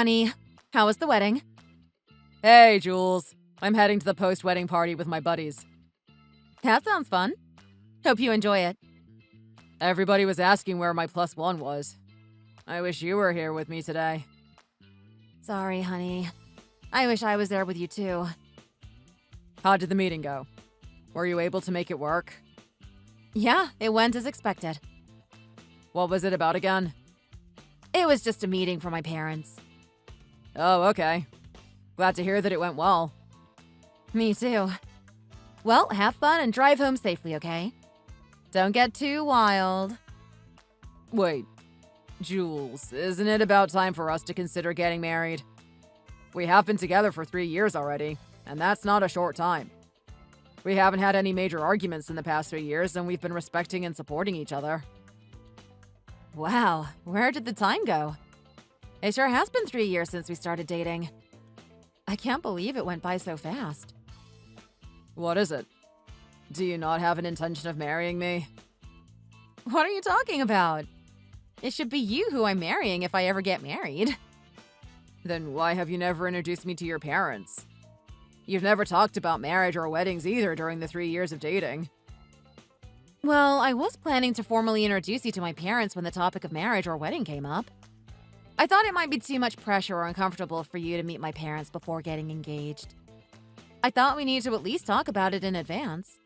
honey. How was the wedding? Hey, Jules. I'm heading to the post-wedding party with my buddies. That sounds fun. Hope you enjoy it. Everybody was asking where my +1 was. I wish you were here with me today. Sorry, honey. I wish I was there with you too. How did the meeting go? Were you able to make it work? Yeah, it went as expected. What was it about again? It was just a meeting for my parents. Oh, okay. Glad to hear that it went well. Me too. Well, have fun and drive home safely, okay? Don't get too wild. Wait, Jules, isn't it about time for us to consider getting married? We have been together for 3 years already, and that's not a short time. We haven't had any major arguments in the past 3 years, and we've been respecting and supporting each other. Wow, where did the time go? It sure has been 3 years since we started dating. I can't believe it went by so fast. What is it? Do you not have an intention of marrying me? What are you talking about? It should be you who I'm marrying if I ever get married. Then why have you never introduced me to your parents? You've never talked about marriage or weddings either during the 3 years of dating. Well, I was planning to formally introduce you to my parents when the topic of marriage or wedding came up. I thought it might be too much pressure or uncomfortable for you to meet my parents before getting engaged. I thought we needed to at least talk about it in advance.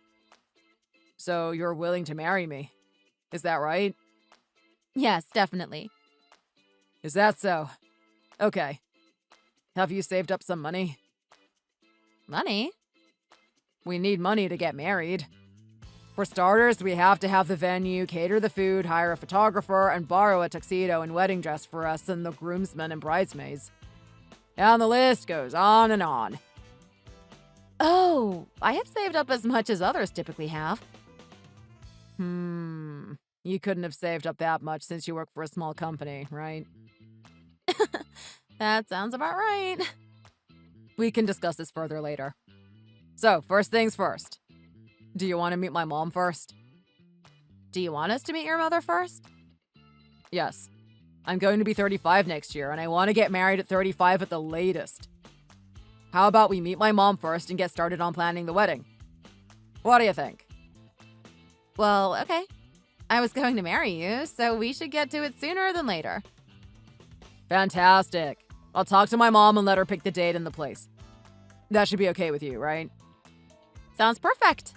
So you're willing to marry me? Is that right? Yes, definitely. Is that so? Okay. Have you saved up some money? Money? We need money to get married. For starters, we have to have the venue, cater the food, hire a photographer, and borrow a tuxedo and wedding dress for us and the groomsmen and bridesmaids. And the list goes on and on. Oh, I have saved up as much as others typically have. You couldn't have saved up that much since you work for a small company, right? That sounds about right. We can discuss this further later. So, first things first. Do you want to meet my mom first? Do you want us to meet your mother first? Yes. I'm going to be 35 next year, and I want to get married at 35 at the latest. How about we meet my mom first and get started on planning the wedding? What do you think? Well, okay. I was going to marry you, so we should get to it sooner than later. Fantastic. I'll talk to my mom and let her pick the date and the place. That should be okay with you, right? Sounds perfect.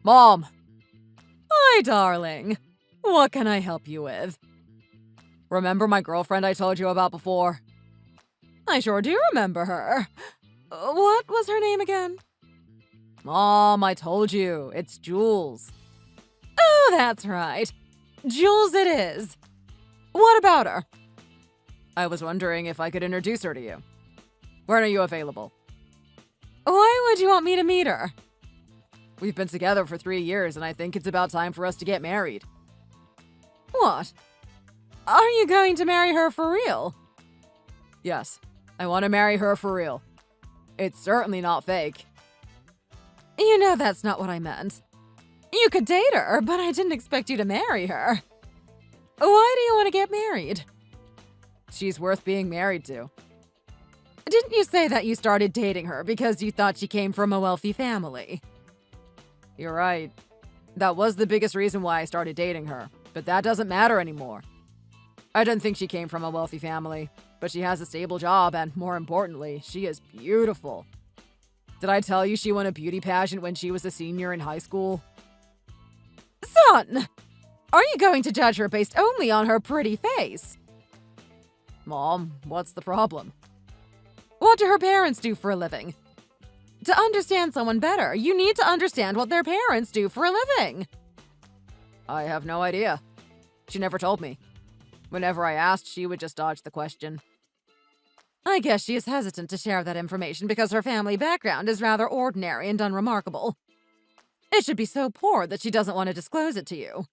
Mom! Hi, darling. What can I help you with? Remember my girlfriend I told you about before? I sure do remember her. What was her name again? Mom, I told you. It's Jules. Oh, that's right. Jules it is. What about her? I was wondering if I could introduce her to you. When are you available? Why would you want me to meet her? We've been together for 3 years, and I think it's about time for us to get married. What? Are you going to marry her for real? Yes, I want to marry her for real. It's certainly not fake. You know that's not what I meant. You could date her, but I didn't expect you to marry her. Why do you want to get married? She's worth being married to. Didn't you say that you started dating her because you thought she came from a wealthy family? You're right. That was the biggest reason why I started dating her, but that doesn't matter anymore. I don't think she came from a wealthy family, but she has a stable job and, more importantly, she is beautiful. Did I tell you she won a beauty pageant when she was a senior in high school? Son! Are you going to judge her based only on her pretty face? Mom, what's the problem? What do her parents do for a living? To understand someone better, you need to understand what their parents do for a living. I have no idea. She never told me. Whenever I asked, she would just dodge the question. I guess she is hesitant to share that information because her family background is rather ordinary and unremarkable. It should be so poor that she doesn't want to disclose it to you.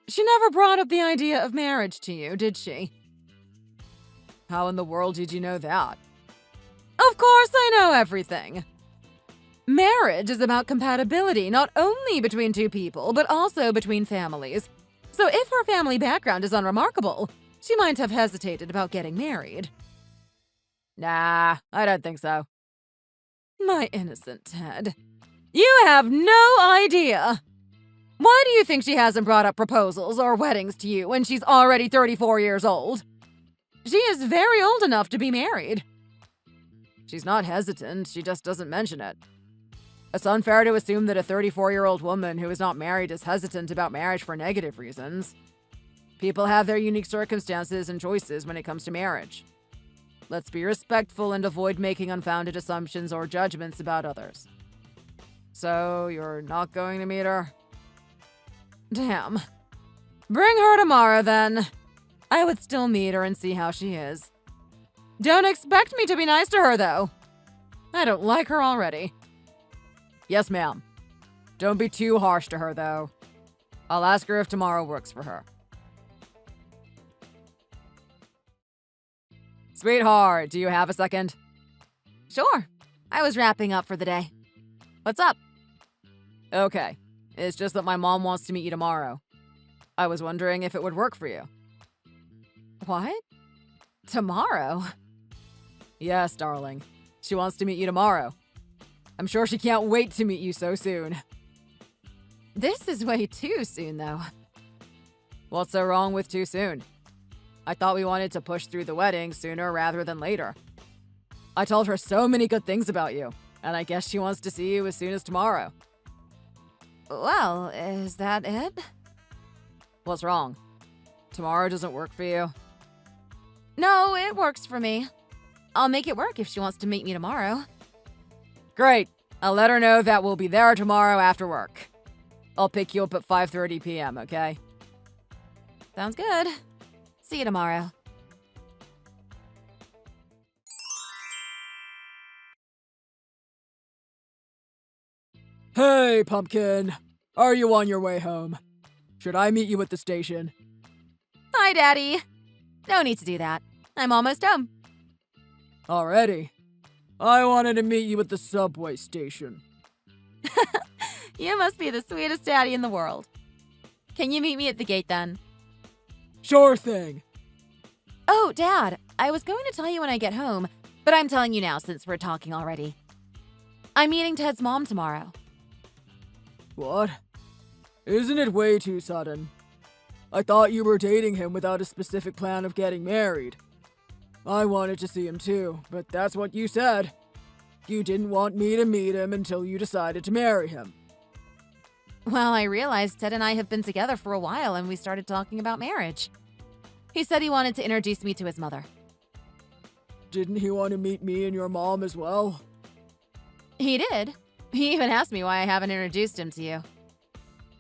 She never brought up the idea of marriage to you, did she? How in the world did you know that? Of course I know everything. Marriage is about compatibility, not only between two people, but also between families. So if her family background is unremarkable, she might have hesitated about getting married. Nah, I don't think so. My innocent Ted. You have no idea! Why do you think she hasn't brought up proposals or weddings to you when she's already 34 years old? She is very old enough to be married. She's not hesitant, she just doesn't mention it. It's unfair to assume that a 34-year-old woman who is not married is hesitant about marriage for negative reasons. People have their unique circumstances and choices when it comes to marriage. Let's be respectful and avoid making unfounded assumptions or judgments about others. So, you're not going to meet her? Damn. Bring her tomorrow, then. I would still meet her and see how she is. Don't expect me to be nice to her, though. I don't like her already. Yes, ma'am. Don't be too harsh to her, though. I'll ask her if tomorrow works for her. Sweetheart, do you have a second? Sure. I was wrapping up for the day. What's up? Okay. It's just that my mom wants to meet you tomorrow. I was wondering if it would work for you. What? Tomorrow? Yes, darling. She wants to meet you tomorrow. I'm sure she can't wait to meet you so soon. This is way too soon, though. What's so wrong with too soon? I thought we wanted to push through the wedding sooner rather than later. I told her so many good things about you, and I guess she wants to see you as soon as tomorrow. Well, is that it? What's wrong? Tomorrow doesn't work for you? No, it works for me. I'll make it work if she wants to meet me tomorrow. Great. I'll let her know that we'll be there tomorrow after work. I'll pick you up at 5:30 p.m., okay? Sounds good. See you tomorrow. Hey, Pumpkin. Are you on your way home? Should I meet you at the station? Hi, Daddy. No need to do that. I'm almost home. Already? I wanted to meet you at the subway station. You must be the sweetest daddy in the world. Can you meet me at the gate then? Sure thing. Oh, Dad, I was going to tell you when I get home, but I'm telling you now since we're talking already. I'm meeting Ted's mom tomorrow. What? Isn't it way too sudden? I thought you were dating him without a specific plan of getting married. I wanted to see him too, but that's what you said. You didn't want me to meet him until you decided to marry him. Well, I realized Ted and I have been together for a while and we started talking about marriage. He said he wanted to introduce me to his mother. Didn't he want to meet me and your mom as well? He did. He even asked me why I haven't introduced him to you.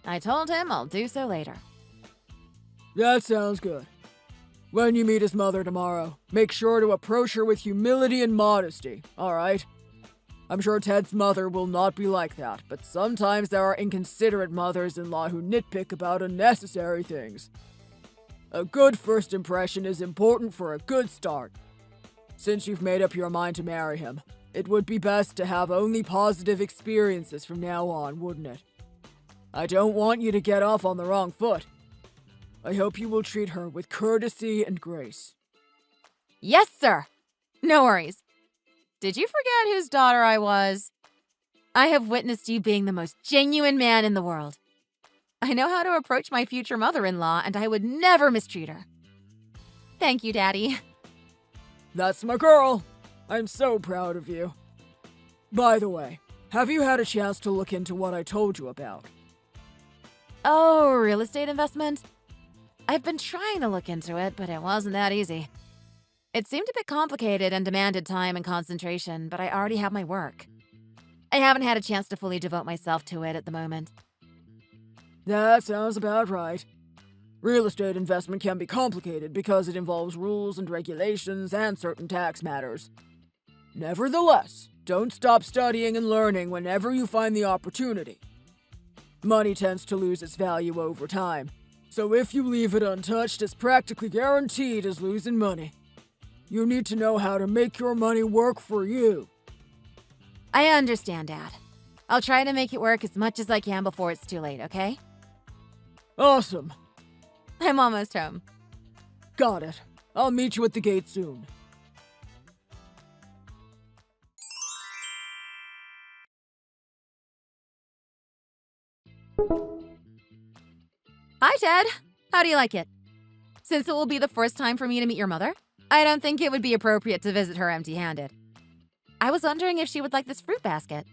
I told him I'll do so later. That sounds good. When you meet his mother tomorrow, make sure to approach her with humility and modesty, alright? I'm sure Ted's mother will not be like that, but sometimes there are inconsiderate mothers-in-law who nitpick about unnecessary things. A good first impression is important for a good start. Since you've made up your mind to marry him, it would be best to have only positive experiences from now on, wouldn't it? I don't want you to get off on the wrong foot. I hope you will treat her with courtesy and grace. Yes, sir. No worries. Did you forget whose daughter I was? I have witnessed you being the most genuine man in the world. I know how to approach my future mother-in-law, and I would never mistreat her. Thank you, Daddy. That's my girl. I'm so proud of you. By the way, have you had a chance to look into what I told you about? Oh, real estate investment? I've been trying to look into it, but it wasn't that easy. It seemed a bit complicated and demanded time and concentration, but I already have my work. I haven't had a chance to fully devote myself to it at the moment. That sounds about right. Real estate investment can be complicated because it involves rules and regulations and certain tax matters. Nevertheless, don't stop studying and learning whenever you find the opportunity. Money tends to lose its value over time, so if you leave it untouched, it's practically guaranteed as losing money. You need to know how to make your money work for you. I understand, Dad. I'll try to make it work as much as I can before it's too late, okay? Awesome. I'm almost home. Got it. I'll meet you at the gate soon. Hi, Ted. How do you like it? Since it will be the first time for me to meet your mother, I don't think it would be appropriate to visit her empty-handed. I was wondering if she would like this fruit basket.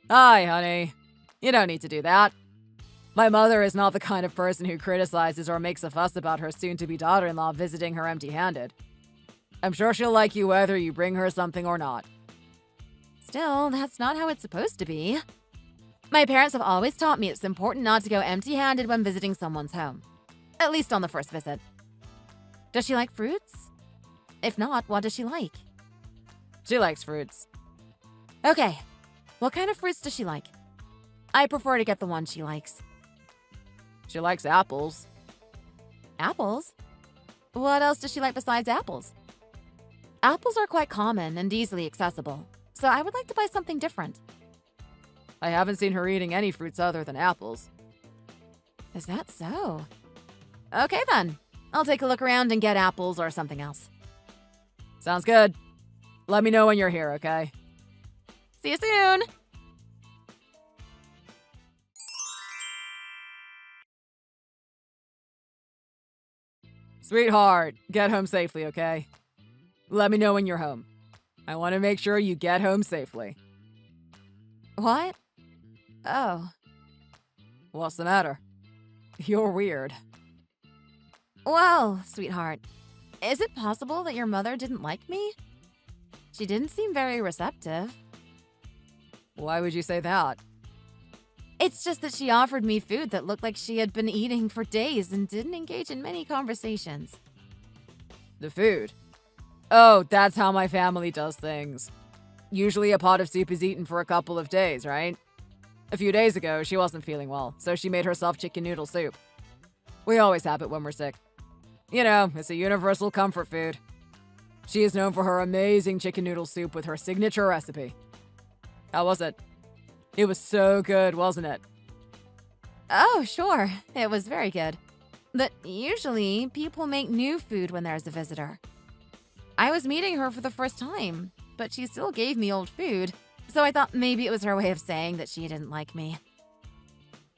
Hi, honey. You don't need to do that. My mother is not the kind of person who criticizes or makes a fuss about her soon-to-be daughter-in-law visiting her empty-handed. I'm sure she'll like you whether you bring her something or not. Still, that's not how it's supposed to be. My parents have always taught me it's important not to go empty-handed when visiting someone's home. At least on the first visit. Does she like fruits? If not, what does she like? She likes fruits. Okay. What kind of fruits does she like? I prefer to get the one she likes. She likes apples. Apples? What else does she like besides apples? Apples are quite common and easily accessible, so I would like to buy something different. I haven't seen her eating any fruits other than apples. Is that so? Okay then. I'll take a look around and get apples or something else. Sounds good. Let me know when you're here, okay? See you soon! Sweetheart, get home safely, okay? Let me know when you're home. I want to make sure you get home safely. What? Oh. What's the matter? You're weird. Well, sweetheart, is it possible that your mother didn't like me? She didn't seem very receptive. Why would you say that? It's just that she offered me food that looked like she had been eating for days and didn't engage in many conversations. The food? Oh, that's how my family does things. Usually a pot of soup is eaten for a couple of days, right? A few days ago, she wasn't feeling well, so she made herself chicken noodle soup. We always have it when we're sick. You know, it's a universal comfort food. She is known for her amazing chicken noodle soup with her signature recipe. How was it? It was so good, wasn't it? Oh, sure. It was very good. But usually, people make new food when there's a visitor. I was meeting her for the first time, but she still gave me old food, so I thought maybe it was her way of saying that she didn't like me.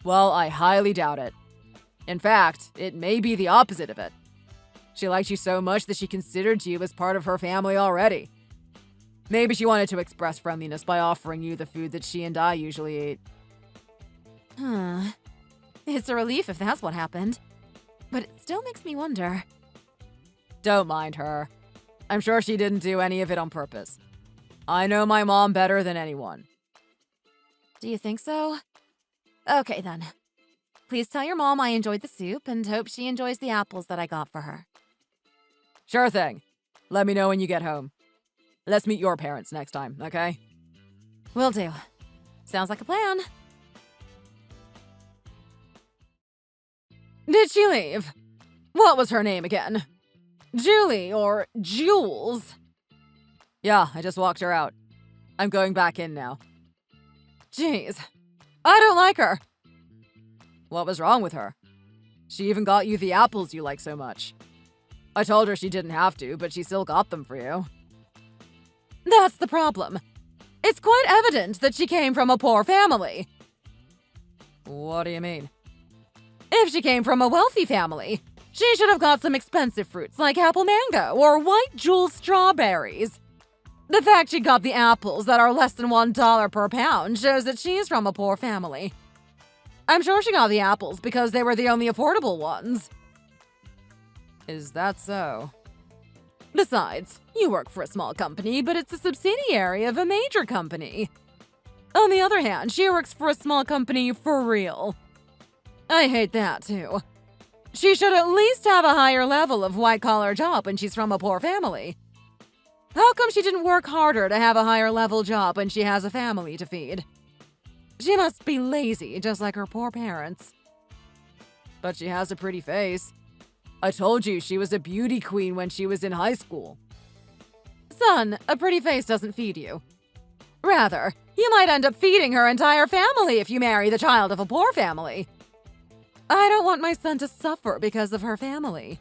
Well, I highly doubt it. In fact, it may be the opposite of it. She liked you so much that she considered you as part of her family already. Maybe she wanted to express friendliness by offering you the food that she and I usually eat. It's a relief if that's what happened. But it still makes me wonder. Don't mind her. I'm sure she didn't do any of it on purpose. I know my mom better than anyone. Do you think so? Okay then. Please tell your mom I enjoyed the soup and hope she enjoys the apples that I got for her. Sure thing. Let me know when you get home. Let's meet your parents next time, okay? Will do. Sounds like a plan. Did she leave? What was her name again? Julie or Jules? Yeah, I just walked her out. I'm going back in now. Jeez, I don't like her. What was wrong with her? She even got you the apples you like so much. I told her she didn't have to, but she still got them for you. That's the problem. It's quite evident that she came from a poor family. What do you mean? If she came from a wealthy family, she should have got some expensive fruits like apple mango or white jewel strawberries. The fact she got the apples that are less than $1 per pound shows that she's from a poor family. I'm sure she got the apples because they were the only affordable ones. Is that so? Besides, you work for a small company, but it's a subsidiary of a major company. On the other hand, she works for a small company for real. I hate that, too. She should at least have a higher level of white-collar job when she's from a poor family. How come she didn't work harder to have a higher level job when she has a family to feed? She must be lazy, just like her poor parents. But she has a pretty face. I told you she was a beauty queen when she was in high school. Son, a pretty face doesn't feed you. Rather, you might end up feeding her entire family if you marry the child of a poor family. I don't want my son to suffer because of her family.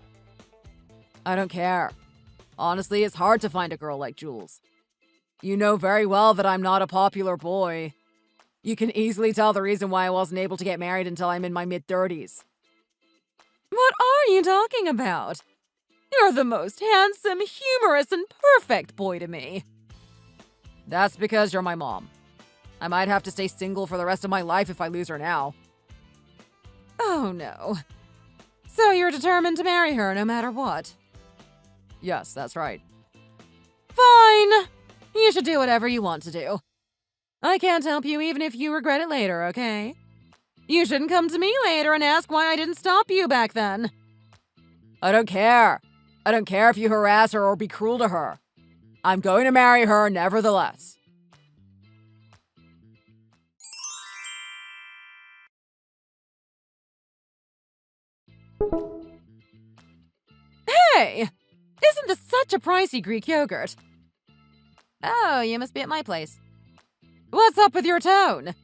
I don't care. Honestly, it's hard to find a girl like Jules. You know very well that I'm not a popular boy. You can easily tell the reason why I wasn't able to get married until I'm in my mid-30s. What are you talking about? You're the most handsome, humorous, and perfect boy to me. That's because you're my mom. I might have to stay single for the rest of my life if I lose her now. Oh no. So you're determined to marry her no matter what? Yes, that's right. Fine. You should do whatever you want to do. I can't help you even if you regret it later, okay? You shouldn't come to me later and ask why I didn't stop you back then. I don't care. I don't care if you harass her or be cruel to her. I'm going to marry her nevertheless. Hey! Isn't this such a pricey Greek yogurt? Oh, you must be at my place. What's up with your tone?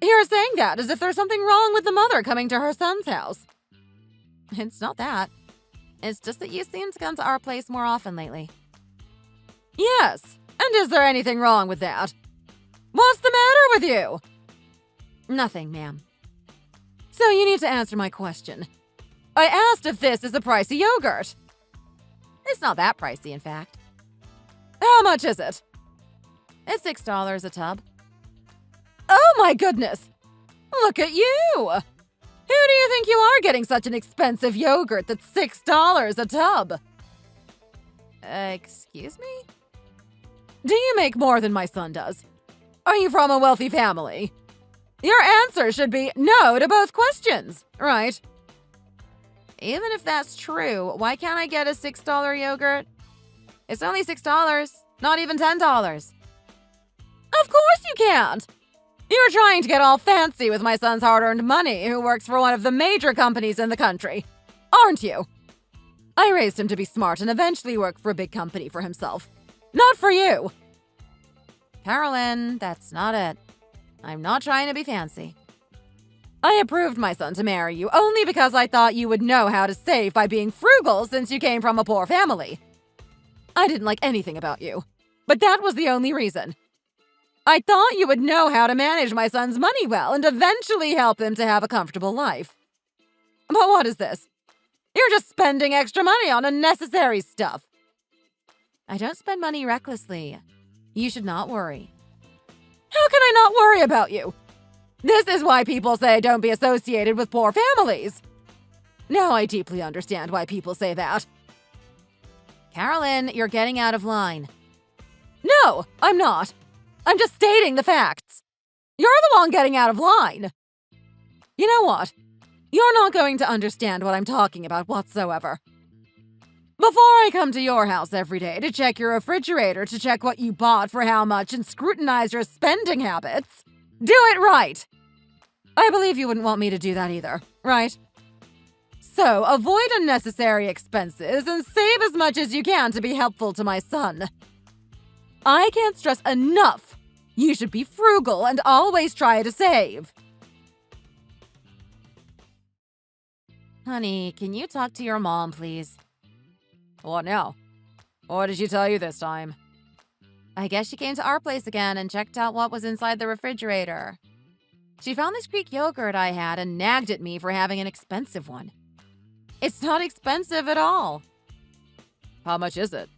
You're saying that as if there's something wrong with the mother coming to her son's house. It's not that. It's just that you seem to come to our place more often lately. Yes, and is there anything wrong with that? What's the matter with you? Nothing, ma'am. So you need to answer my question. I asked if this is a pricey yogurt. It's not that pricey, in fact. How much is it? It's $6 a tub. Oh my goodness! Look at you! Who do you think you are getting such an expensive yogurt that's $6 a tub? Excuse me? Do you make more than my son does? Are you from a wealthy family? Your answer should be no to both questions, right? Even if that's true, why can't I get a $6 yogurt? It's only $6, not even $10. Of course you can't! You're trying to get all fancy with my son's hard-earned money, who works for one of the major companies in the country, aren't you? I raised him to be smart and eventually work for a big company for himself. Not for you! Carolyn, that's not it. I'm not trying to be fancy. I approved my son to marry you only because I thought you would know how to save by being frugal since you came from a poor family. I didn't like anything about you, but that was the only reason. I thought you would know how to manage my son's money well and eventually help him to have a comfortable life. But what is this? You're just spending extra money on unnecessary stuff. I don't spend money recklessly. You should not worry. How can I not worry about you? This is why people say don't be associated with poor families. Now I deeply understand why people say that. Carolyn, you're getting out of line. No, I'm not. I'm just stating the facts. You're the one getting out of line. You know what? You're not going to understand what I'm talking about whatsoever. Before I come to your house every day to check your refrigerator to check what you bought for how much and scrutinize your spending habits, do it right. I believe you wouldn't want me to do that either, right? So avoid unnecessary expenses and save as much as you can to be helpful to my son. I can't stress enough. You should be frugal and always try to save. Honey, can you talk to your mom, please? What now? What did she tell you this time? I guess she came to our place again and checked out what was inside the refrigerator. She found this Greek yogurt I had and nagged at me for having an expensive one. It's not expensive at all. How much is it?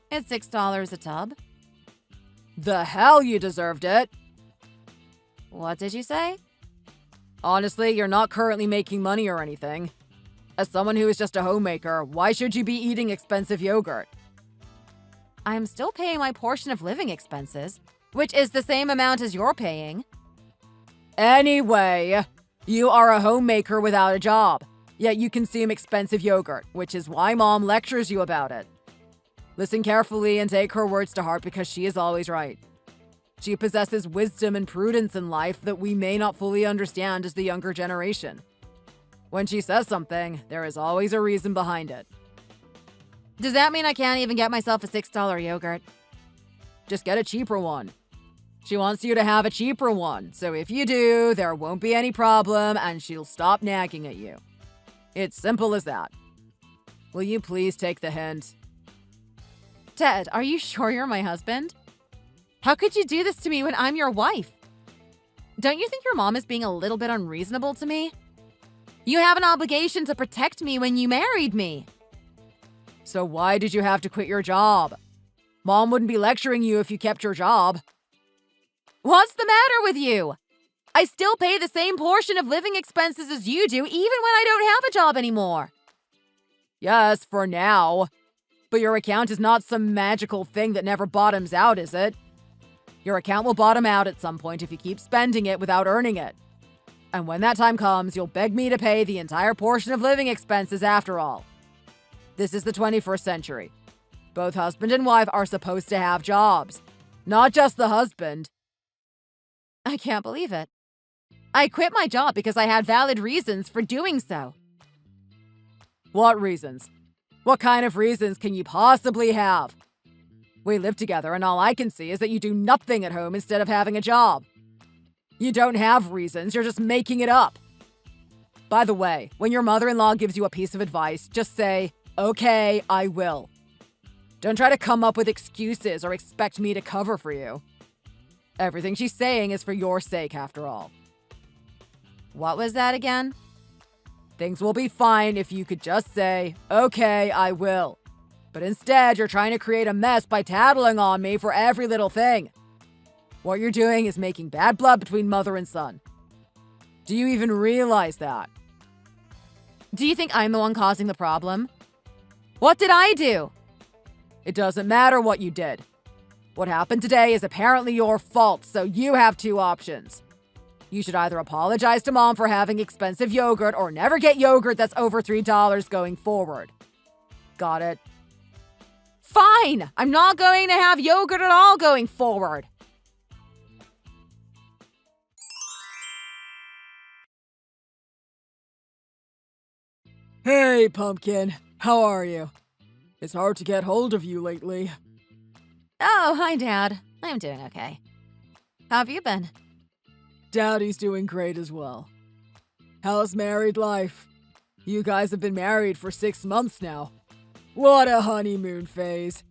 It's $6 a tub. The hell you deserved it! What did you say? Honestly, you're not currently making money or anything. As someone who is just a homemaker, why should you be eating expensive yogurt? I'm still paying my portion of living expenses, which is the same amount as you're paying. Anyway, you are a homemaker without a job, yet you consume expensive yogurt, which is why Mom lectures you about it. Listen carefully and take her words to heart because she is always right. She possesses wisdom and prudence in life that we may not fully understand as the younger generation. When she says something, there is always a reason behind it. Does that mean I can't even get myself a $6 yogurt? Just get a cheaper one. She wants you to have a cheaper one, so if you do, there won't be any problem and she'll stop nagging at you. It's simple as that. Will you please take the hint? Ted, are you sure you're my husband? How could you do this to me when I'm your wife? Don't you think your mom is being a little bit unreasonable to me? You have an obligation to protect me when you married me. So why did you have to quit your job? Mom wouldn't be lecturing you if you kept your job. What's the matter with you? I still pay the same portion of living expenses as you do, even when I don't have a job anymore. Yes, for now. But your account is not some magical thing that never bottoms out, is it? Your account will bottom out at some point if you keep spending it without earning it. And when that time comes, you'll beg me to pay the entire portion of living expenses after all. This is the 21st century. Both husband and wife are supposed to have jobs. Not just the husband. I can't believe it. I quit my job because I had valid reasons for doing so. What reasons? What kind of reasons can you possibly have? We live together and all I can see is that you do nothing at home instead of having a job. You don't have reasons, you're just making it up. By the way, when your mother-in-law gives you a piece of advice, just say, "Okay, I will." Don't try to come up with excuses or expect me to cover for you. Everything she's saying is for your sake, after all. What was that again? Things will be fine if you could just say, "Okay, I will." But instead, you're trying to create a mess by tattling on me for every little thing. What you're doing is making bad blood between mother and son. Do you even realize that? Do you think I'm the one causing the problem? What did I do? It doesn't matter what you did. What happened today is apparently your fault, so you have two options. You should either apologize to mom for having expensive yogurt or never get yogurt that's over $3 going forward. Got it? Fine! I'm not going to have yogurt at all going forward. Hey, Pumpkin. How are you? It's hard to get hold of you lately. Oh, hi, Dad. I'm doing okay. How have you been? Daddy's doing great as well. How's married life? You guys have been married for 6 months now. What a honeymoon phase.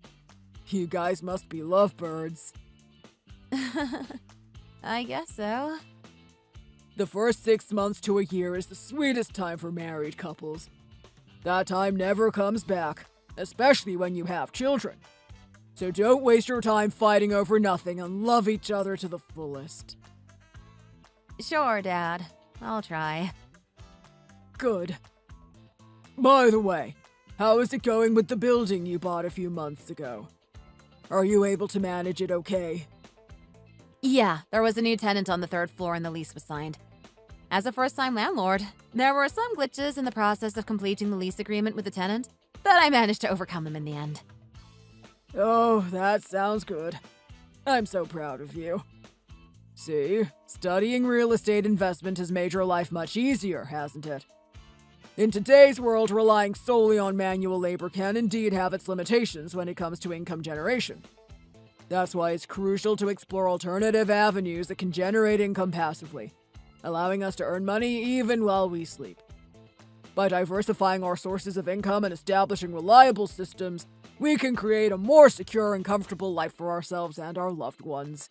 You guys must be lovebirds. I guess so. The first 6 months to a year is the sweetest time for married couples. That time never comes back, especially when you have children. So don't waste your time fighting over nothing and love each other to the fullest. Sure, Dad. I'll try. Good. By the way, how is it going with the building you bought a few months ago? Are you able to manage it okay? Yeah, there was a new tenant on the 3rd floor and the lease was signed. As a first-time landlord, there were some glitches in the process of completing the lease agreement with the tenant, but I managed to overcome them in the end. Oh, that sounds good. I'm so proud of you. See, studying real estate investment has made your life much easier, hasn't it? In today's world, relying solely on manual labor can indeed have its limitations when it comes to income generation. That's why it's crucial to explore alternative avenues that can generate income passively, allowing us to earn money even while we sleep. By diversifying our sources of income and establishing reliable systems, we can create a more secure and comfortable life for ourselves and our loved ones.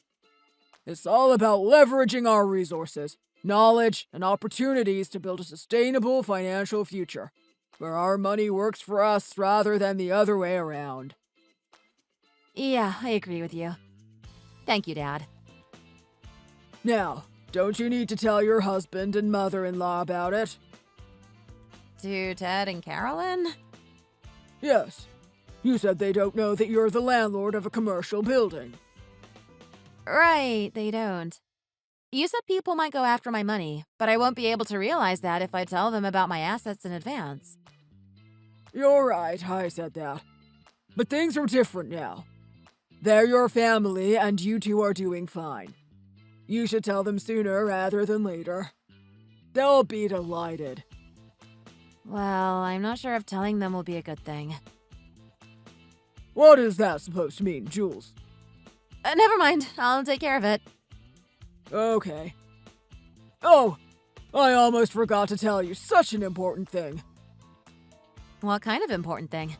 It's all about leveraging our resources, knowledge, and opportunities to build a sustainable financial future, where our money works for us rather than the other way around. Yeah, I agree with you. Thank you, Dad. Now, don't you need to tell your husband and mother-in-law about it? To Ted and Carolyn? Yes. You said they don't know that you're the landlord of a commercial building. Right, they don't. You said people might go after my money, but I won't be able to realize that if I tell them about my assets in advance. You're right, I said that. But things are different now. They're your family, and you two are doing fine. You should tell them sooner rather than later. They'll be delighted. Well, I'm not sure if telling them will be a good thing. What is that supposed to mean, Jules? Never mind, I'll take care of it. Okay. Oh, I almost forgot to tell you such an important thing. What kind of important thing?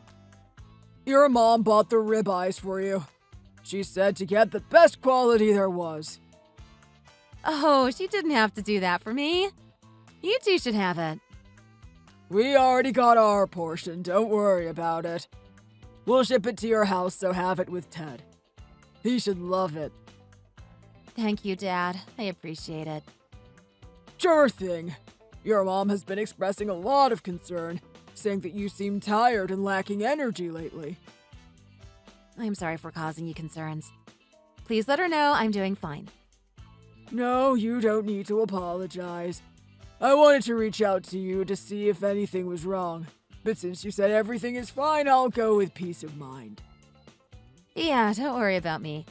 Your mom bought the ribeyes for you. She said to get the best quality there was. Oh, she didn't have to do that for me. You two should have it. We already got our portion, don't worry about it. We'll ship it to your house, so have it with Ted. He should love it. Thank you, Dad. I appreciate it. Sure thing. Your mom has been expressing a lot of concern, saying that you seem tired and lacking energy lately. I'm sorry for causing you concerns. Please let her know I'm doing fine. No, you don't need to apologize. I wanted to reach out to you to see if anything was wrong, but since you said everything is fine, I'll go with peace of mind. Yeah, don't worry about me.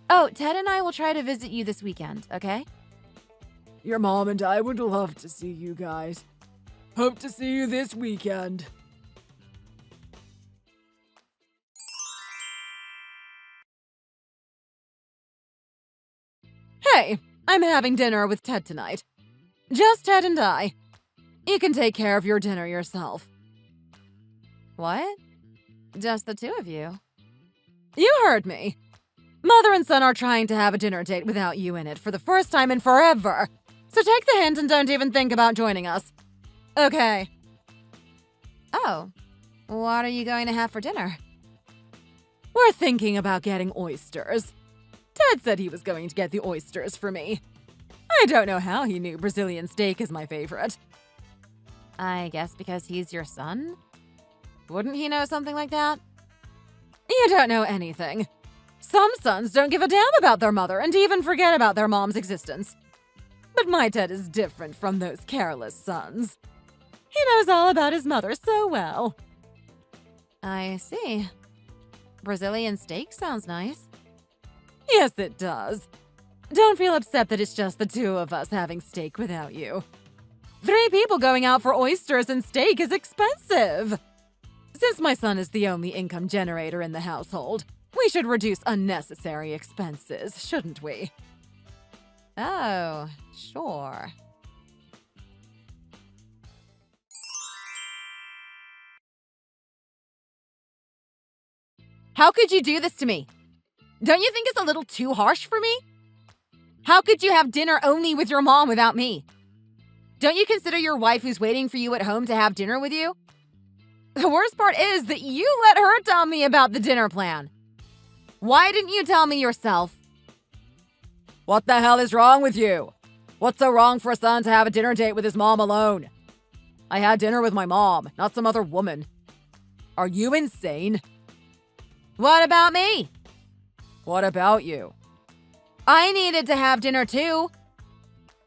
Oh, Ted and I will try to visit you this weekend, okay? Your mom and I would love to see you guys. Hope to see you this weekend. Hey, I'm having dinner with Ted tonight. Just Ted and I. You can take care of your dinner yourself. What? Just the two of you? You heard me. Mother and son are trying to have a dinner date without you in it for the first time in forever. So take the hint and don't even think about joining us. Okay. Oh, what are you going to have for dinner? We're thinking about getting oysters. Ted said he was going to get the oysters for me. I don't know how he knew Brazilian steak is my favorite. I guess because he's your son? Wouldn't he know something like that? You don't know anything. Some sons don't give a damn about their mother and even forget about their mom's existence. But my Ted is different from those careless sons. He knows all about his mother so well. I see. Brazilian steak sounds nice. Yes, it does. Don't feel upset that it's just the two of us having steak without you. 3 people going out for oysters and steak is expensive. Since my son is the only income generator in the household, we should reduce unnecessary expenses, shouldn't we? Oh, sure. How could you do this to me? Don't you think it's a little too harsh for me? How could you have dinner only with your mom without me? Don't you consider your wife who's waiting for you at home to have dinner with you? The worst part is that you let her tell me about the dinner plan. Why didn't you tell me yourself? What the hell is wrong with you? What's so wrong for a son to have a dinner date with his mom alone? I had dinner with my mom, not some other woman. Are you insane? What about me? What about you? I needed to have dinner too.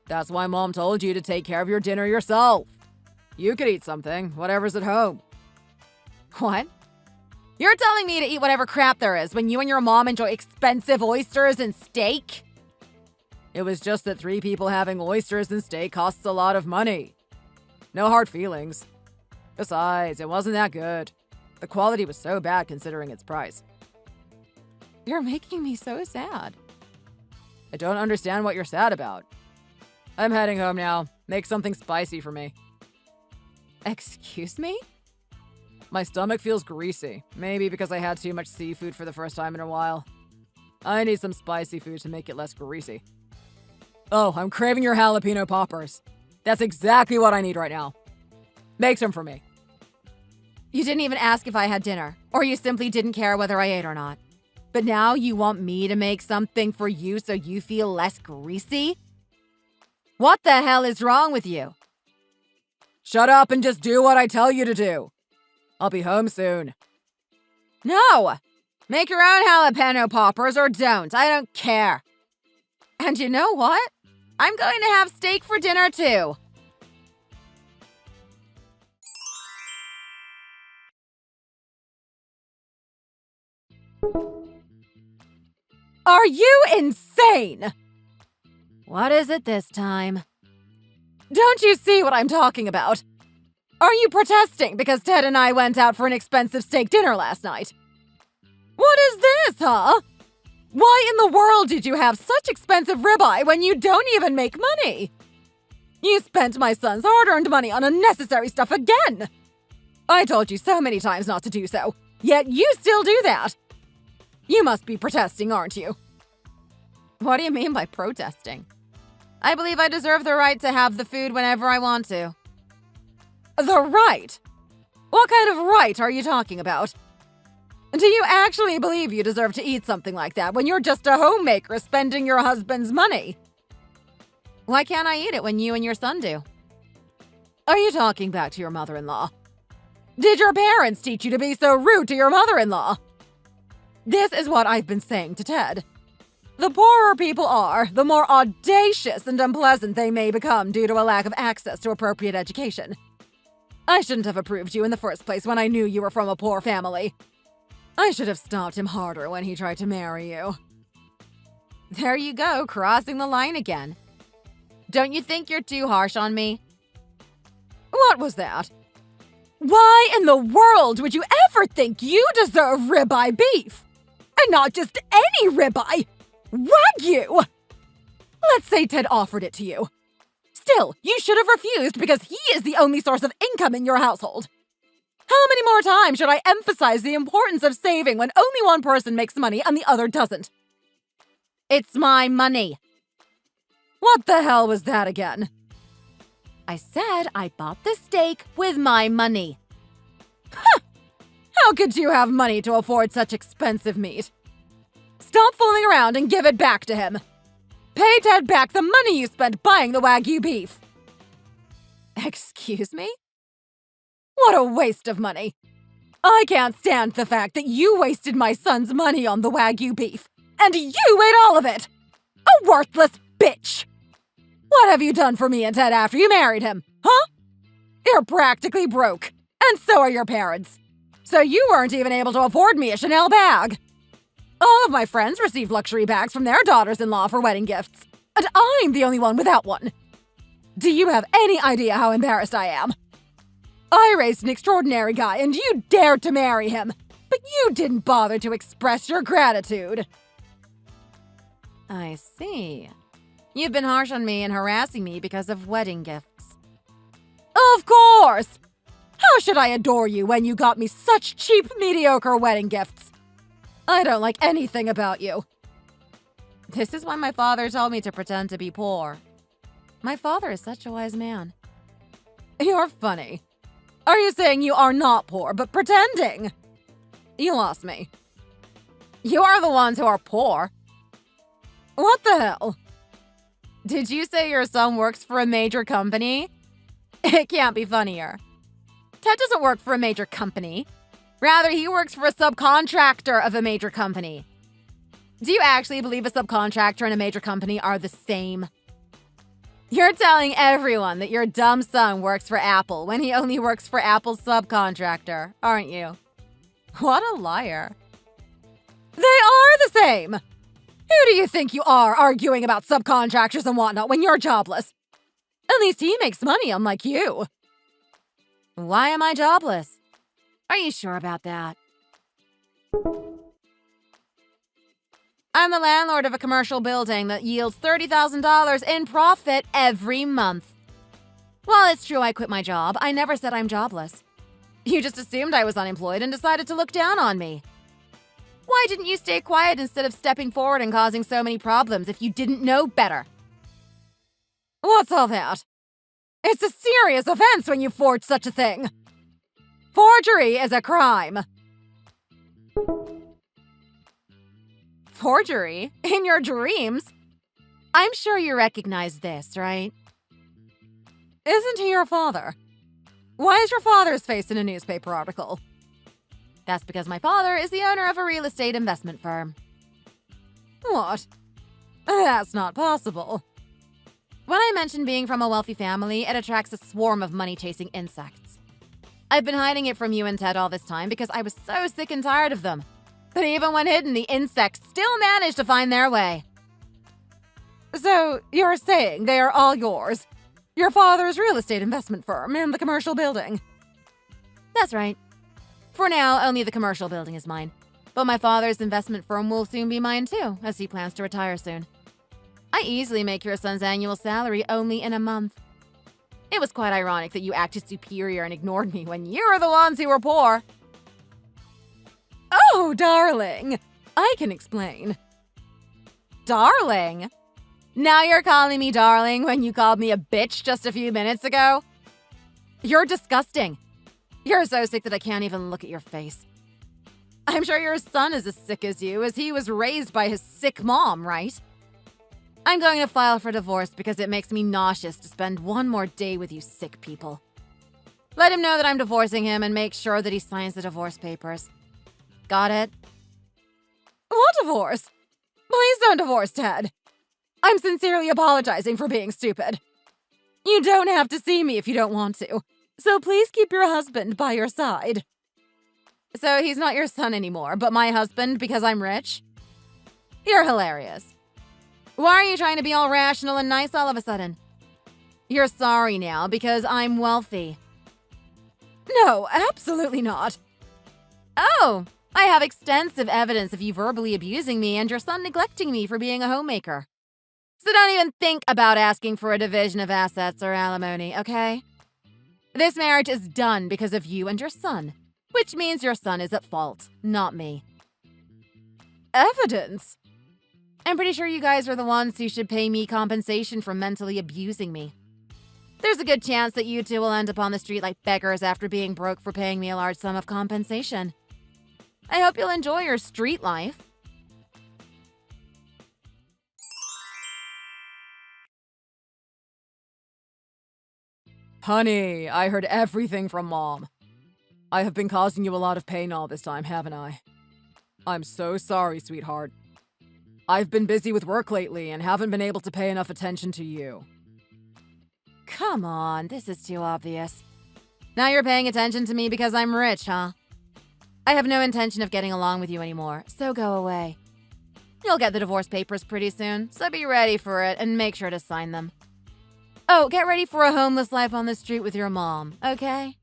That's why Mom told you to take care of your dinner yourself. You could eat something, whatever's at home. What? You're telling me to eat whatever crap there is when you and your mom enjoy expensive oysters and steak? It was just that 3 people having oysters and steak costs a lot of money. No hard feelings. Besides, it wasn't that good. The quality was so bad considering its price. You're making me so sad. I don't understand what you're sad about. I'm heading home now. Make something spicy for me. Excuse me? My stomach feels greasy. Maybe because I had too much seafood for the first time in a while. I need some spicy food to make it less greasy. Oh, I'm craving your jalapeno poppers. That's exactly what I need right now. Make some for me. You didn't even ask if I had dinner, or you simply didn't care whether I ate or not. But now you want me to make something for you so you feel less greasy? What the hell is wrong with you? Shut up and just do what I tell you to do. I'll be home soon. No! Make your own jalapeno poppers or don't. I don't care. And you know what? I'm going to have steak for dinner too. Are you insane? What is it this time? Don't you see what I'm talking about? Are you protesting because Ted and I went out for an expensive steak dinner last night? What is this, huh? Why in the world did you have such expensive ribeye when you don't even make money? You spent my son's hard-earned money on unnecessary stuff again! I told you so many times not to do so, yet you still do that! You must be protesting, aren't you? What do you mean by protesting? I believe I deserve the right to have the food whenever I want to. The right? What kind of right are you talking about? Do you actually believe you deserve to eat something like that when you're just a homemaker spending your husband's money? Why can't I eat it when you and your son do? Are you talking back to your mother-in-law? Did your parents teach you to be so rude to your mother-in-law? This is what I've been saying to Ted. The poorer people are, the more audacious and unpleasant they may become due to a lack of access to appropriate education. I shouldn't have approved you in the first place when I knew you were from a poor family. I should have stopped him harder when he tried to marry you. There you go, crossing the line again. Don't you think you're too harsh on me? What was that? Why in the world would you ever think you deserve ribeye beef? And not just any ribeye! Wagyu! Let's say Ted offered it to you. Still, you should have refused because he is the only source of income in your household. How many more times should I emphasize the importance of saving when only one person makes money and the other doesn't? It's my money. What the hell was that again? I said I bought the steak with my money. Huh! How could you have money to afford such expensive meat? Stop fooling around and give it back to him. Pay Ted back the money you spent buying the Wagyu beef. Excuse me? What a waste of money. I can't stand the fact that you wasted my son's money on the Wagyu beef. And you ate all of it! A worthless bitch! What have you done for me and Ted after you married him, huh? You're practically broke, and so are your parents. So you weren't even able to afford me a Chanel bag. All of my friends received luxury bags from their daughters-in-law for wedding gifts, and I'm the only one without one. Do you have any idea how embarrassed I am? I raised an extraordinary guy, and you dared to marry him, but you didn't bother to express your gratitude. I see. You've been harsh on me and harassing me because of wedding gifts. Of course! How should I adore you when you got me such cheap, mediocre wedding gifts? I don't like anything about you. This is why my father told me to pretend to be poor. My father is such a wise man. You're funny. Are you saying you are not poor, but pretending? You lost me. You are the ones who are poor. What the hell? Did you say your son works for a major company? It can't be funnier. Ted doesn't work for a major company. Rather, he works for a subcontractor of a major company. Do you actually believe a subcontractor and a major company are the same? You're telling everyone that your dumb son works for Apple when he only works for Apple's subcontractor, aren't you? What a liar. They are the same! Who do you think you are arguing about subcontractors and whatnot when you're jobless? At least he makes money, unlike you. Why am I jobless? Are you sure about that? I'm the landlord of a commercial building that yields $30,000 in profit every month. While it's true I quit my job, I never said I'm jobless. You just assumed I was unemployed and decided to look down on me. Why didn't you stay quiet instead of stepping forward and causing so many problems if you didn't know better? What's all that? It's a serious offense when you forge such a thing. Forgery is a crime. Forgery? In your dreams? I'm sure you recognize this, right? Isn't he your father? Why is your father's face in a newspaper article? That's because my father is the owner of a real estate investment firm. What? That's not possible. When I mention being from a wealthy family, it attracts a swarm of money-chasing insects. I've been hiding it from you and Ted all this time because I was so sick and tired of them. But even when hidden, the insects still manage to find their way. So, you're saying they are all yours? Your father's real estate investment firm and the commercial building? That's right. For now, only the commercial building is mine. But my father's investment firm will soon be mine too, as he plans to retire soon. I easily make your son's annual salary only in a month. It was quite ironic that you acted superior and ignored me when you were the ones who were poor. Oh, darling. I can explain. Darling? Now you're calling me darling when you called me a bitch just a few minutes ago? You're disgusting. You're so sick that I can't even look at your face. I'm sure your son is as sick as you, as he was raised by his sick mom, right? I'm going to file for divorce because it makes me nauseous to spend one more day with you sick people. Let him know that I'm divorcing him and make sure that he signs the divorce papers. Got it? What divorce? Please don't divorce Ted. I'm sincerely apologizing for being stupid. You don't have to see me if you don't want to, so please keep your husband by your side. So he's not your son anymore, but my husband because I'm rich? You're hilarious. Why are you trying to be all rational and nice all of a sudden? You're sorry now because I'm wealthy. No, absolutely not. Oh, I have extensive evidence of you verbally abusing me and your son neglecting me for being a homemaker. So don't even think about asking for a division of assets or alimony, okay? This marriage is done because of you and your son, which means your son is at fault, not me. Evidence? I'm pretty sure you guys are the ones who should pay me compensation for mentally abusing me. There's a good chance that you two will end up on the street like beggars after being broke for paying me a large sum of compensation. I hope you'll enjoy your street life. Honey, I heard everything from Mom. I have been causing you a lot of pain all this time, haven't I? I'm so sorry, sweetheart. I've been busy with work lately and haven't been able to pay enough attention to you. Come on, this is too obvious. Now you're paying attention to me because I'm rich, huh? I have no intention of getting along with you anymore, so go away. You'll get the divorce papers pretty soon, so be ready for it and make sure to sign them. Oh, get ready for a homeless life on the street with your mom, okay?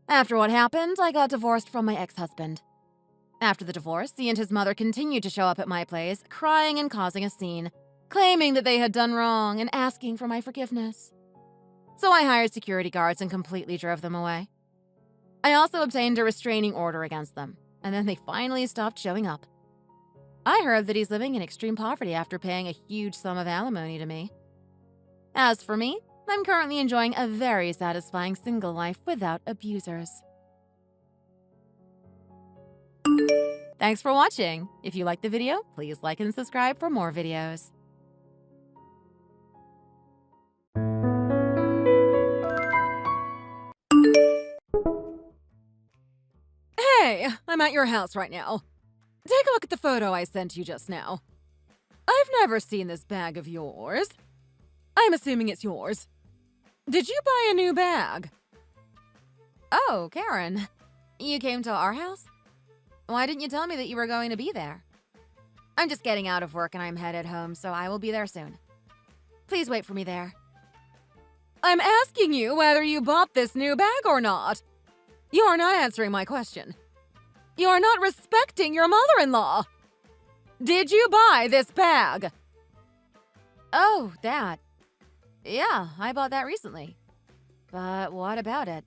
After what happened, I got divorced from my ex-husband. After the divorce, he and his mother continued to show up at my place, crying and causing a scene, claiming that they had done wrong and asking for my forgiveness. So I hired security guards and completely drove them away. I also obtained a restraining order against them, and then they finally stopped showing up. I heard that he's living in extreme poverty after paying a huge sum of alimony to me. As for me, I'm currently enjoying a very satisfying single life without abusers. Thanks for watching. If you liked the video, please like and subscribe for more videos. Hey, I'm at your house right now. Take a look at the photo I sent you just now. I've never seen this bag of yours. I'm assuming it's yours. Did you buy a new bag? Oh, Karen. You came to our house? Why didn't you tell me that you were going to be there? I'm just getting out of work and I'm headed home, so I will be there soon. Please wait for me there. I'm asking you whether you bought this new bag or not. You are not answering my question. You are not respecting your mother-in-law. Did you buy this bag? Oh, that. Yeah, I bought that recently. But what about it?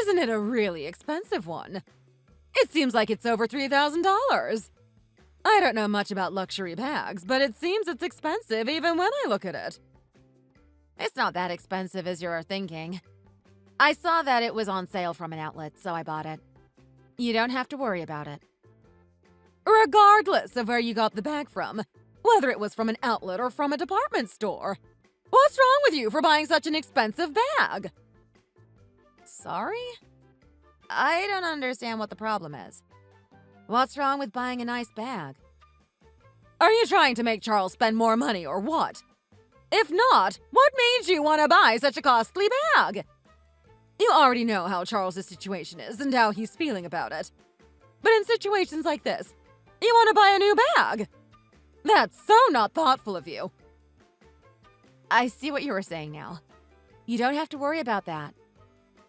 Isn't it a really expensive one? It seems like it's over $3,000. I don't know much about luxury bags, but it seems it's expensive even when I look at it. It's not that expensive as you're thinking. I saw that it was on sale from an outlet, so I bought it. You don't have to worry about it. Regardless of where you got the bag from, whether it was from an outlet or from a department store, what's wrong with you for buying such an expensive bag? Sorry? I don't understand what the problem is. What's wrong with buying a nice bag? Are you trying to make Charles spend more money or what? If not, what made you want to buy such a costly bag? You already know how Charles' situation is and how he's feeling about it. But in situations like this, you want to buy a new bag. That's so not thoughtful of you. I see what you were saying now. You don't have to worry about that.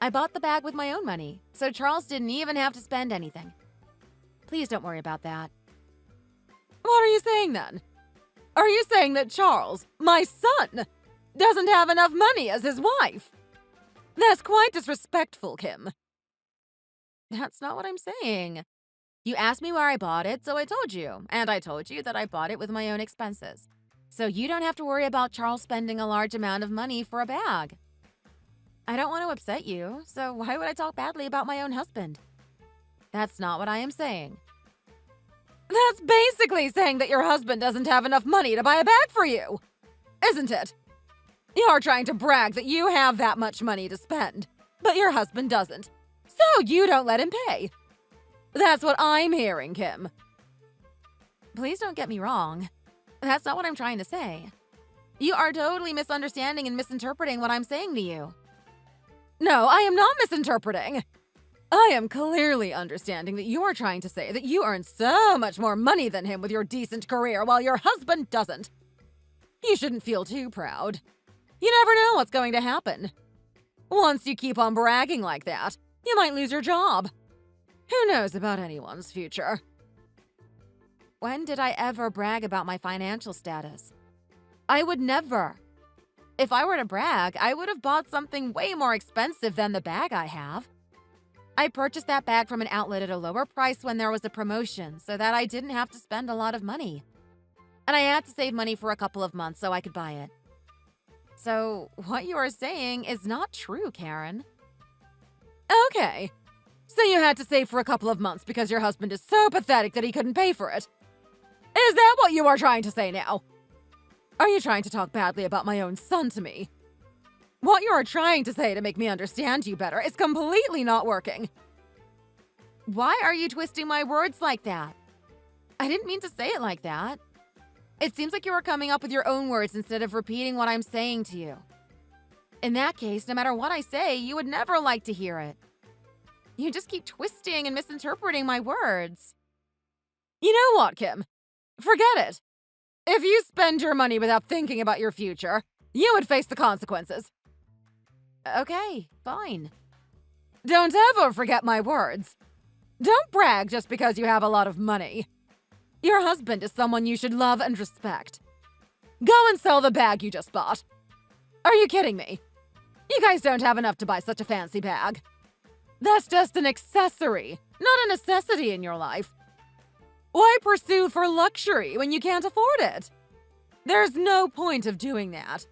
I bought the bag with my own money, so Charles didn't even have to spend anything. Please don't worry about that. What are you saying then? Are you saying that Charles, my son, doesn't have enough money as his wife? That's quite disrespectful, Kim. That's not what I'm saying. You asked me where I bought it, so I told you. And I told you that I bought it with my own expenses. So you don't have to worry about Charles spending a large amount of money for a bag. I don't want to upset you, so why would I talk badly about my own husband? That's not what I am saying. That's basically saying that your husband doesn't have enough money to buy a bag for you, isn't it? You're trying to brag that you have that much money to spend, but your husband doesn't, so you don't let him pay. That's what I'm hearing, Kim. Please don't get me wrong. That's not what I'm trying to say. You are totally misunderstanding and misinterpreting what I'm saying to you. No, I am not misinterpreting. I am clearly understanding that you are trying to say that you earn so much more money than him with your decent career while your husband doesn't. You shouldn't feel too proud. You never know what's going to happen. Once you keep on bragging like that, you might lose your job. Who knows about anyone's future? When did I ever brag about my financial status? I would never. If I were to brag, I would have bought something way more expensive than the bag I have. I purchased that bag from an outlet at a lower price when there was a promotion so that I didn't have to spend a lot of money. And I had to save money for a couple of months so I could buy it. So, what you are saying is not true, Karen. Okay. So you had to save for a couple of months because your husband is so pathetic that he couldn't pay for it. Is that what you are trying to say now? Are you trying to talk badly about my own son to me? What you are trying to say to make me understand you better is completely not working. Why are you twisting my words like that? I didn't mean to say it like that. It seems like you are coming up with your own words instead of repeating what I'm saying to you. In that case, no matter what I say, you would never like to hear it. You just keep twisting and misinterpreting my words. You know what, Kim? Forget it. If you spend your money without thinking about your future, you would face the consequences. Okay, fine. Don't ever forget my words. Don't brag just because you have a lot of money. Your husband is someone you should love and respect. Go and sell the bag you just bought. Are you kidding me? You guys don't have enough to buy such a fancy bag. That's just an accessory, not a necessity in your life. Why pursue for luxury when you can't afford it? There's no point of doing that.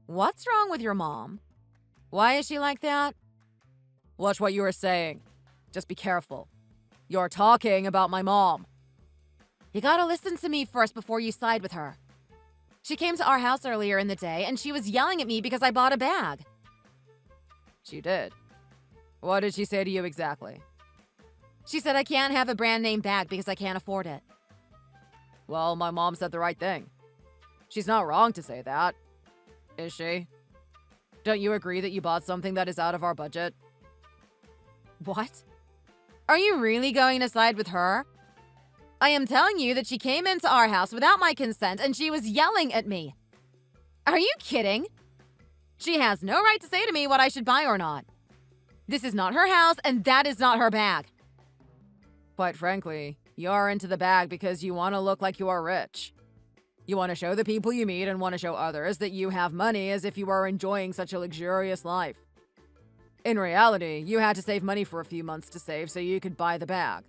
What's wrong with your mom? Why is she like that? Watch what you are saying. Just be careful. You're talking about my mom. You gotta listen to me first before you side with her. She came to our house earlier in the day and she was yelling at me because I bought a bag. She did. What did she say to you exactly? She said I can't have a brand name bag because I can't afford it. Well, my mom said the right thing. She's not wrong to say that, is she? Don't you agree that you bought something that is out of our budget? What? Are you really going to side with her? I am telling you that she came into our house without my consent and she was yelling at me. Are you kidding? She has no right to say to me what I should buy or not. This is not her house and that is not her bag. Quite frankly, you're into the bag because you want to look like you are rich. You want to show the people you meet and want to show others that you have money as if you are enjoying such a luxurious life. In reality, you had to save money for a few months to save so you could buy the bag.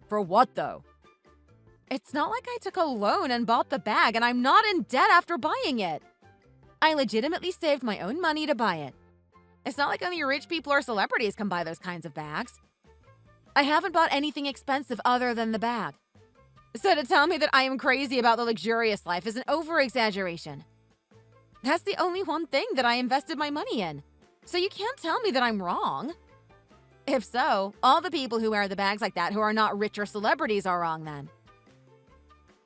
For what, though? It's not like I took a loan and bought the bag and I'm not in debt after buying it. I legitimately saved my own money to buy it. It's not like only rich people or celebrities can buy those kinds of bags. I haven't bought anything expensive other than the bag. So to tell me that I am crazy about the luxurious life is an over-exaggeration. That's the only one thing that I invested my money in. So you can't tell me that I'm wrong. If so, all the people who wear the bags like that who are not rich or celebrities are wrong then.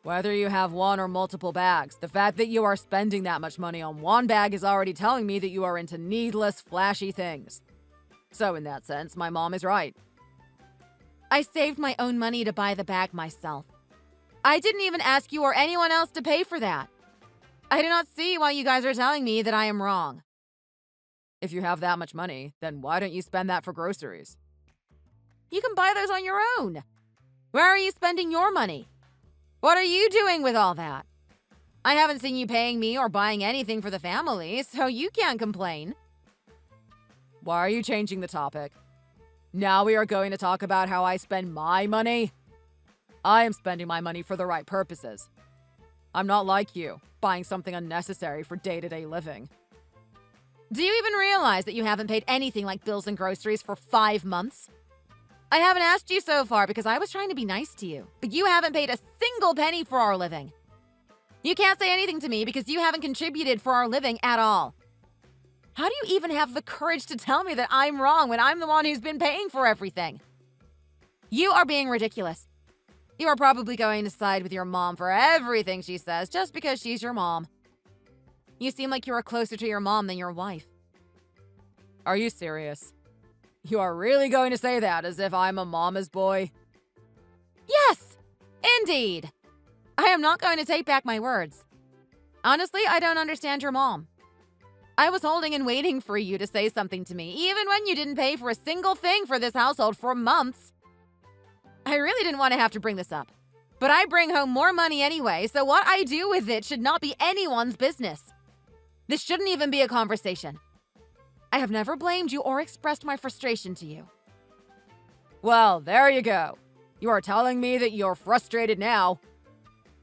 Whether you have one or multiple bags, the fact that you are spending that much money on one bag is already telling me that you are into needless, flashy things. So in that sense, my mom is right. I saved my own money to buy the bag myself. I didn't even ask you or anyone else to pay for that. I do not see why you guys are telling me that I am wrong. If you have that much money, then why don't you spend that for groceries? You can buy those on your own. Where are you spending your money? What are you doing with all that? I haven't seen you paying me or buying anything for the family, so you can't complain. Why are you changing the topic? Now we are going to talk about how I spend my money? I am spending my money for the right purposes. I'm not like you, buying something unnecessary for day-to-day living. Do you even realize that you haven't paid anything like bills and groceries for 5 months? I haven't asked you so far because I was trying to be nice to you, but you haven't paid a single penny for our living. You can't say anything to me because you haven't contributed for our living at all. How do you even have the courage to tell me that I'm wrong when I'm the one who's been paying for everything? You are being ridiculous. You are probably going to side with your mom for everything she says just because she's your mom. You seem like you are closer to your mom than your wife. Are you serious? You are really going to say that as if I'm a mama's boy? Yes, indeed. I am not going to take back my words. Honestly, I don't understand your mom. I was holding and waiting for you to say something to me, even when you didn't pay for a single thing for this household for months. I really didn't want to have to bring this up, but I bring home more money anyway, so what I do with it should not be anyone's business. This shouldn't even be a conversation. I have never blamed you or expressed my frustration to you. Well, there you go. You are telling me that you're frustrated now.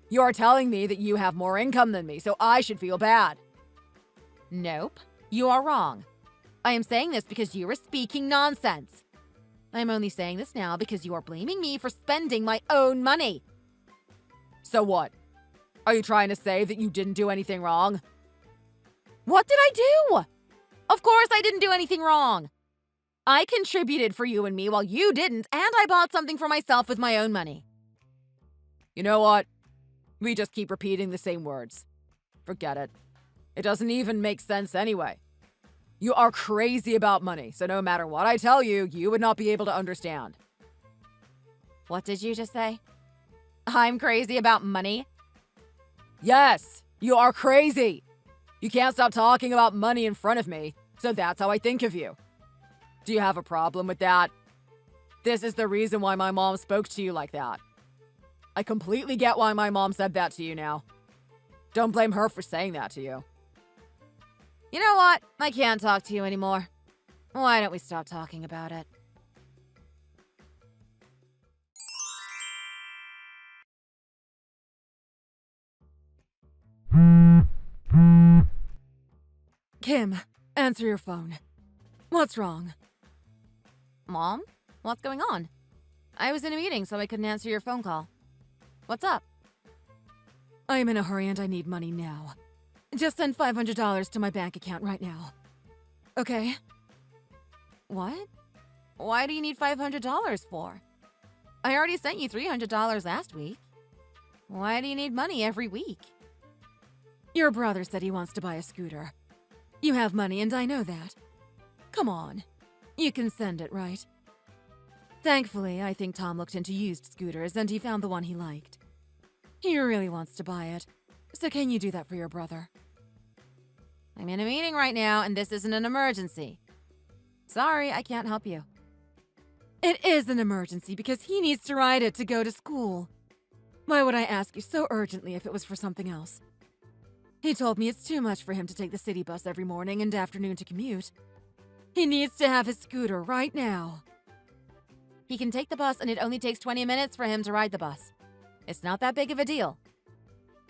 You are telling me that you have more income than me, so I should feel bad. Nope, you are wrong. I am saying this because you are speaking nonsense. I am only saying this now because you are blaming me for spending my own money. So what? Are you trying to say that you didn't do anything wrong? What did I do? Of course I didn't do anything wrong. I contributed for you and me while you didn't, and I bought something for myself with my own money. You know what? We just keep repeating the same words. Forget it. It doesn't even make sense anyway. You are crazy about money, so no matter what I tell you, you would not be able to understand. What did you just say? I'm crazy about money? Yes, you are crazy. You can't stop talking about money in front of me, so that's how I think of you. Do you have a problem with that? This is the reason why my mom spoke to you like that. I completely get why my mom said that to you now. Don't blame her for saying that to you. You know what? I can't talk to you anymore. Why don't we stop talking about it? Kim, answer your phone. What's wrong? Mom? What's going on? I was in a meeting, so I couldn't answer your phone call. What's up? I am in a hurry and I need money now. Just send $500 to my bank account right now. Okay? What? Why do you need $500 for? I already sent you $300 last week. Why do you need money every week? Your brother said he wants to buy a scooter. You have money and I know that. Come on. You can send it, right? Thankfully, I think Tom looked into used scooters and he found the one he liked. He really wants to buy it. So can you do that for your brother? I'm in a meeting right now and this isn't an emergency. Sorry, I can't help you. It is an emergency because he needs to ride it to go to school. Why would I ask you so urgently if it was for something else? He told me it's too much for him to take the city bus every morning and afternoon to commute. He needs to have his scooter right now. He can take the bus and it only takes 20 minutes for him to ride the bus. It's not that big of a deal.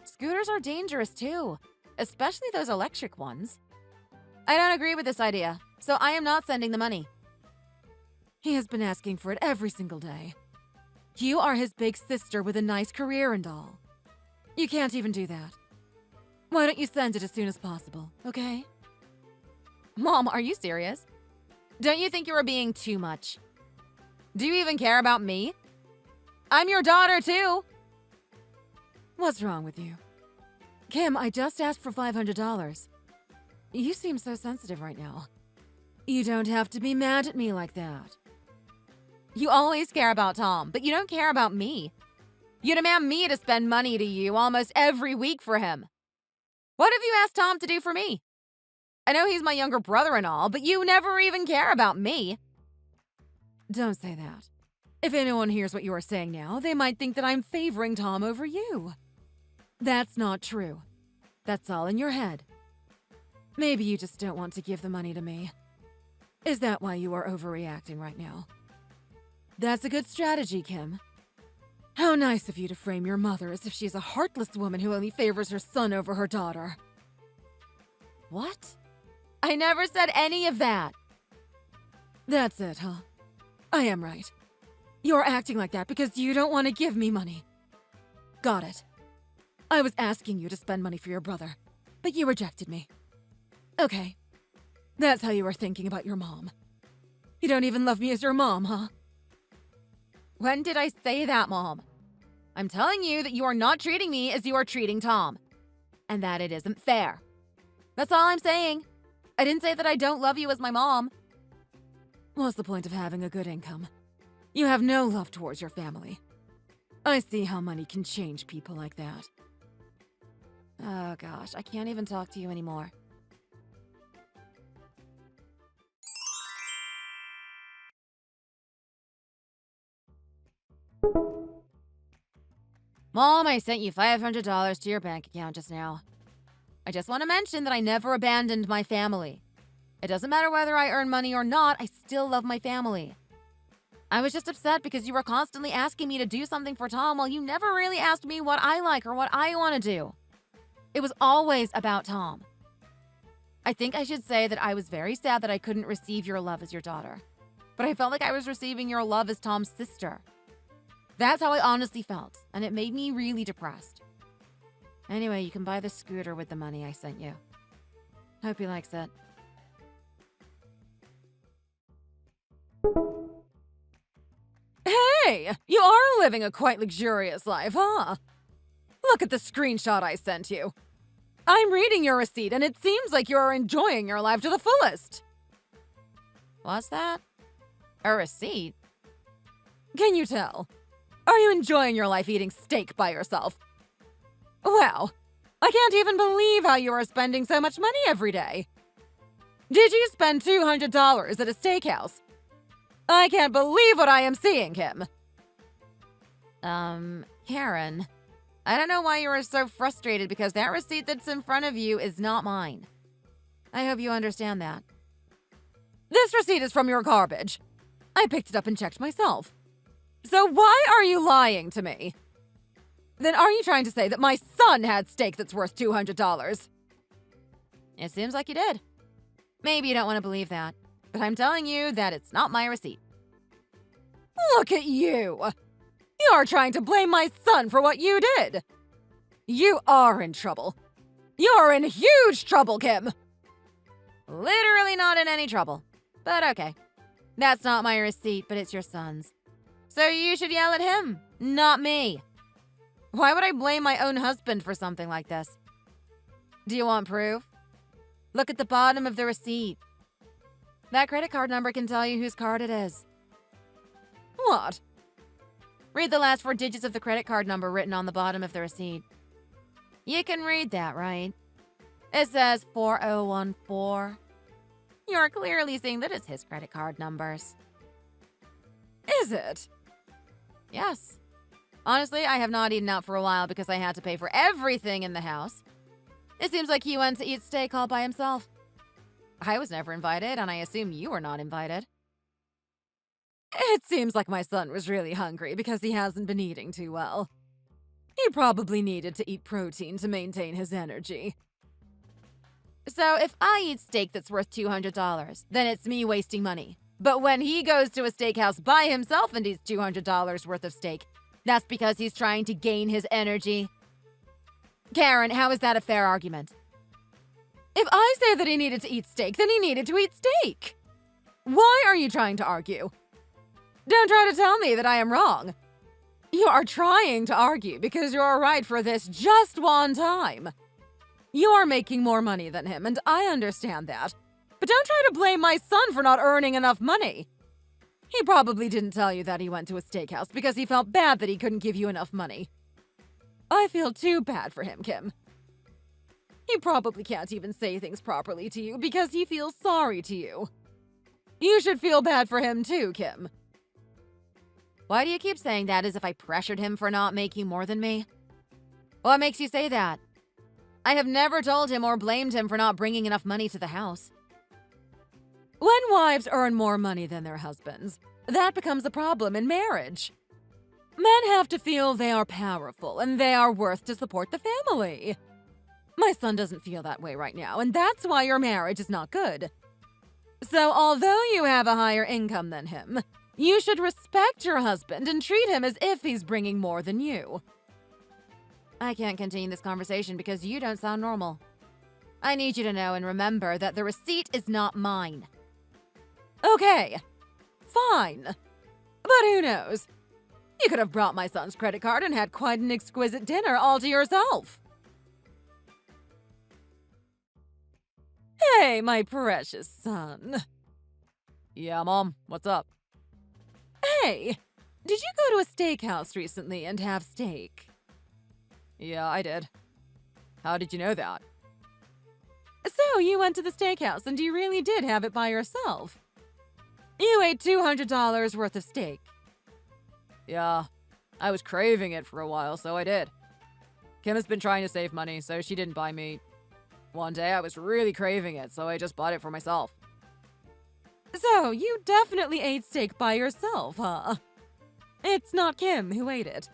Scooters are dangerous too, especially those electric ones. I don't agree with this idea, so I am not sending the money. He has been asking for it every single day. You are his big sister with a nice career and all. You can't even do that. Why don't you send it as soon as possible, okay? Mom, are you serious? Don't you think you are being too much? Do you even care about me? I'm your daughter too. What's wrong with you? Kim, I just asked for $500. You seem so sensitive right now. You don't have to be mad at me like that. You always care about Tom, but you don't care about me. You demand me to spend money to you almost every week for him. What have you asked Tom to do for me? I know he's my younger brother and all, but you never even care about me. Don't say that. If anyone hears what you are saying now, they might think that I'm favoring Tom over you. That's not true. That's all in your head. Maybe you just don't want to give the money to me. Is that why you are overreacting right now? That's a good strategy, Kim. How nice of you to frame your mother as if she's a heartless woman who only favors her son over her daughter. What? I never said any of that. That's it, huh? I am right. You're acting like that because you don't want to give me money. Got it. I was asking you to spend money for your brother, but you rejected me. Okay. That's how you are thinking about your mom. You don't even love me as your mom, huh? When did I say that, Mom? I'm telling you that you are not treating me as you are treating Tom. And that it isn't fair. That's all I'm saying. I didn't say that I don't love you as my mom. What's the point of having a good income? You have no love towards your family. I see how money can change people like that. Oh gosh, I can't even talk to you anymore. Mom, I sent you $500 to your bank account just now. I just want to mention that I never abandoned my family. It doesn't matter whether I earn money or not, I still love my family. I was just upset because you were constantly asking me to do something for Tom while you never really asked me what I like or what I want to do. It was always about Tom. I think I should say that I was very sad that I couldn't receive your love as your daughter. But I felt like I was receiving your love as Tom's sister. That's how I honestly felt, and it made me really depressed. Anyway, you can buy the scooter with the money I sent you. Hope he likes it. Hey, you are living a quite luxurious life, huh? Look at the screenshot I sent you. I'm reading your receipt, and it seems like you are enjoying your life to the fullest. What's that? A receipt? Can you tell? Are you enjoying your life eating steak by yourself? Wow, I can't even believe how you are spending so much money every day. Did you spend $200 at a steakhouse? I can't believe what I am seeing, Kim. Karen, I don't know why you are so frustrated because that receipt that's in front of you is not mine. I hope you understand that. This receipt is from your garbage. I picked it up and checked myself. So why are you lying to me? Then are you trying to say that my son had steak that's worth $200? It seems like you did. Maybe you don't want to believe that, but I'm telling you that it's not my receipt. Look at you! You're trying to blame my son for what you did! You are in trouble. You're in huge trouble, Kim! Literally not in any trouble. But okay. That's not my receipt, but it's your son's. So you should yell at him, not me. Why would I blame my own husband for something like this? Do you want proof? Look at the bottom of the receipt. That credit card number can tell you whose card it is. What? Read the last 4 digits of the credit card number written on the bottom of the receipt. You can read that, right? It says 4014. You're clearly seeing that it's his credit card numbers. Is it? Yes. Honestly, I have not eaten out for a while because I had to pay for everything in the house. It seems like he went to eat steak all by himself. I was never invited, and I assume you were not invited. It seems like my son was really hungry because he hasn't been eating too well. He probably needed to eat protein to maintain his energy. So if I eat steak that's worth $200, then it's me wasting money. But when he goes to a steakhouse by himself and eats $200 worth of steak, that's because he's trying to gain his energy. Karen, how is that a fair argument? If I say that he needed to eat steak, then he needed to eat steak. Why are you trying to argue? Don't try to tell me that I am wrong. You are trying to argue because you're right for this just one time. You are making more money than him, and I understand that. But don't try to blame my son for not earning enough money. He probably didn't tell you that he went to a steakhouse because he felt bad that he couldn't give you enough money. I feel too bad for him, Kim. He probably can't even say things properly to you because he feels sorry to you. You should feel bad for him too, Kim. Why do you keep saying that as if I pressured him for not making more than me? What makes you say that? I have never told him or blamed him for not bringing enough money to the house. When wives earn more money than their husbands, that becomes a problem in marriage. Men have to feel they are powerful and they are worth to support the family. My son doesn't feel that way right now, and that's why your marriage is not good. So although you have a higher income than him, you should respect your husband and treat him as if he's bringing more than you. I can't continue this conversation because you don't sound normal. I need you to know and remember that the receipt is not mine. Okay, fine. But who knows? You could have brought my son's credit card and had quite an exquisite dinner all to yourself. Hey, my precious son. Yeah, Mom, what's up? Hey, did you go to a steakhouse recently and have steak? Yeah, I did. How did you know that? So you went to the steakhouse and you really did have it by yourself. You ate $200 worth of steak. Yeah, I was craving it for a while, so I did. Kim has been trying to save money, so she didn't buy me. One day I was really craving it, so I just bought it for myself. So you definitely ate steak by yourself, huh? It's not Kim who ate it.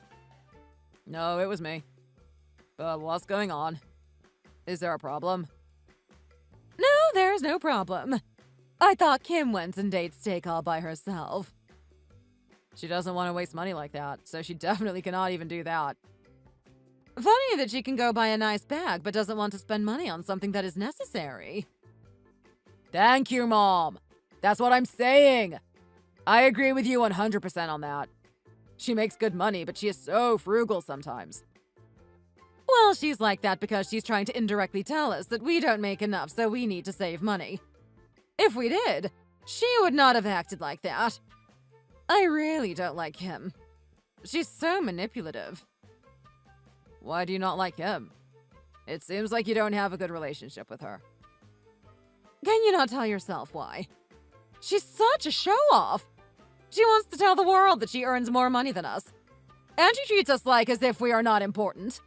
No, it was me. But what's going on? Is there a problem? No, there's no problem. I thought Kim went and ate steak all by herself. She doesn't want to waste money like that, so she definitely cannot even do that. Funny that she can go buy a nice bag but doesn't want to spend money on something that is necessary. Thank you, Mom. That's what I'm saying. I agree with you 100% on that. She makes good money, but she is so frugal sometimes. Well, she's like that because she's trying to indirectly tell us that we don't make enough, so we need to save money. If we did, she would not have acted like that. I really don't like him. She's so manipulative. Why do you not like him? It seems like you don't have a good relationship with her. Can you not tell yourself why? She's such a show-off. She wants to tell the world that she earns more money than us. And she treats us like as if we are not important.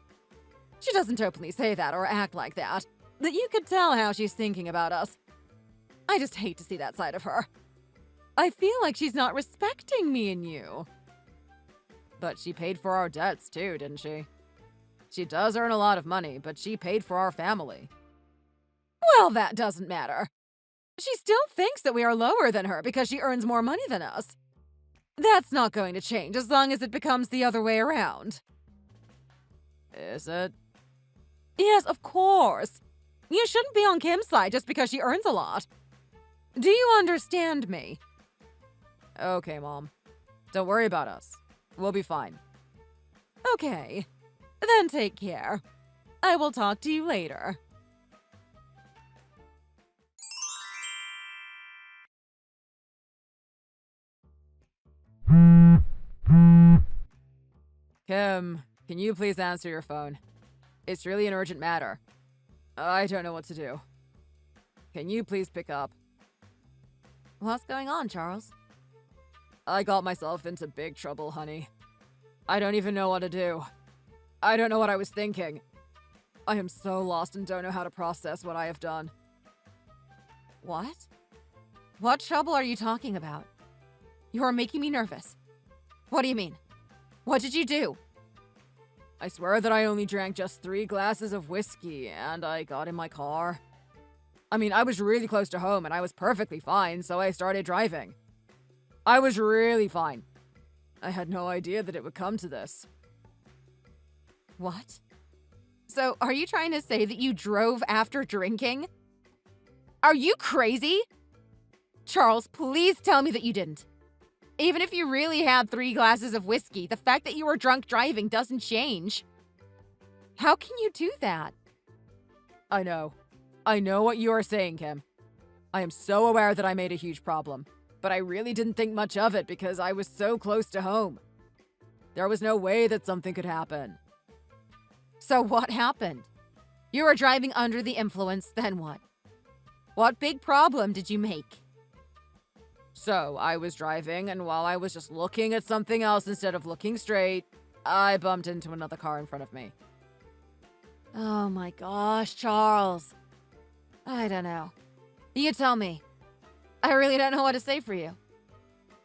She doesn't openly say that or act like that, but you could tell how she's thinking about us. I just hate to see that side of her. I feel like she's not respecting me and you. But she paid for our debts too, didn't she? She does earn a lot of money, but she paid for our family. Well, that doesn't matter. She still thinks that we are lower than her because she earns more money than us. That's not going to change as long as it becomes the other way around. Is it? Yes, of course. You shouldn't be on Kim's side just because she earns a lot. Do you understand me? Okay, Mom. Don't worry about us. We'll be fine. Okay. Then take care. I will talk to you later. Kim, can you please answer your phone? It's really an urgent matter. I don't know what to do. Can you please pick up? What's going on, Charles? I got myself into big trouble, honey. I don't even know what to do. I don't know what I was thinking. I am so lost and don't know how to process what I have done. What? What trouble are you talking about? You are making me nervous. What do you mean? What did you do? I swear that I only drank just 3 glasses of whiskey and I got in my car. I mean, I was really close to home and I was perfectly fine, so I started driving. I was really fine. I had no idea that it would come to this. What? So, are you trying to say that you drove after drinking? Are you crazy? Charles, please tell me that you didn't. Even if you really had 3 glasses of whiskey, the fact that you were drunk driving doesn't change. How can you do that? I know. I know what you are saying, Kim. I am so aware that I made a huge problem, but I really didn't think much of it because I was so close to home. There was no way that something could happen. So what happened? You were driving under the influence, then what? What big problem did you make? So, I was driving, and while I was just looking at something else instead of looking straight, I bumped into another car in front of me. Oh my gosh, Charles. I don't know. You tell me. I really don't know what to say for you.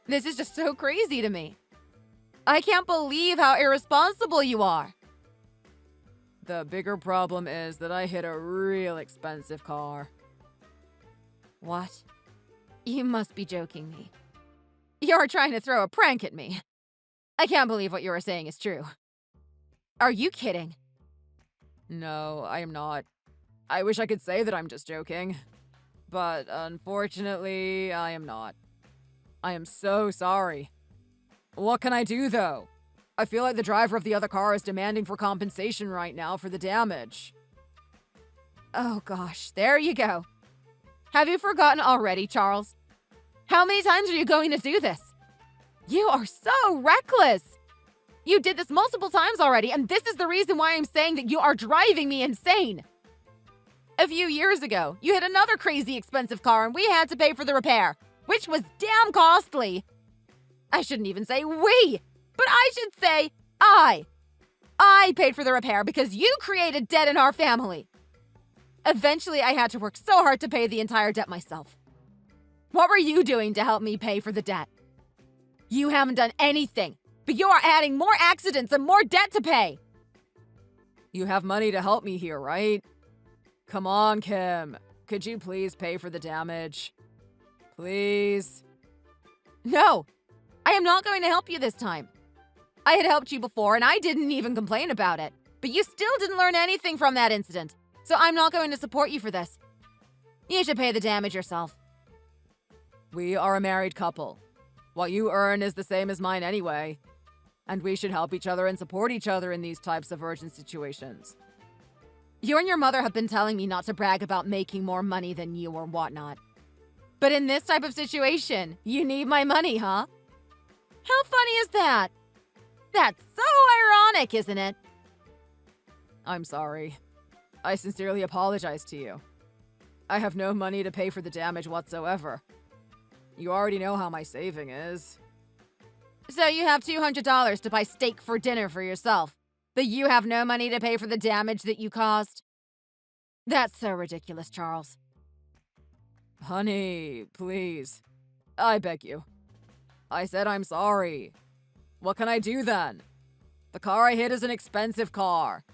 This is just so crazy to me. I can't believe how irresponsible you are. The bigger problem is that I hit a real expensive car. What? You must be joking me. You're trying to throw a prank at me. I can't believe what you are saying is true. Are you kidding? No, I am not. I wish I could say that I'm just joking. But unfortunately, I am not. I am so sorry. What can I do, though? I feel like the driver of the other car is demanding for compensation right now for the damage. Oh gosh, there you go. Have you forgotten already, Charles? How many times are you going to do this? You are so reckless. You did this multiple times already, and this is the reason why I'm saying that you are driving me insane. A few years ago, you hit another crazy expensive car and we had to pay for the repair, which was damn costly. I shouldn't even say we, but I should say I. I paid for the repair because you created debt in our family. Eventually, I had to work so hard to pay the entire debt myself. What were you doing to help me pay for the debt? You haven't done anything, but you are adding more accidents and more debt to pay. You have money to help me here, right? Come on, Kim. Could you please pay for the damage? Please? No, I am not going to help you this time. I had helped you before and I didn't even complain about it, but you still didn't learn anything from that incident, so I'm not going to support you for this. You should pay the damage yourself. We are a married couple. What you earn is the same as mine anyway, and we should help each other and support each other in these types of urgent situations. You and your mother have been telling me not to brag about making more money than you or whatnot. But in this type of situation, you need my money, huh? How funny is that? That's so ironic, isn't it? I'm sorry. I sincerely apologize to you. I have no money to pay for the damage whatsoever. You already know how my saving is. So you have $200 to buy steak for dinner for yourself, but you have no money to pay for the damage that you caused? That's so ridiculous, Charles. Honey, please. I beg you. I said I'm sorry. What can I do then? The car I hit is an expensive car.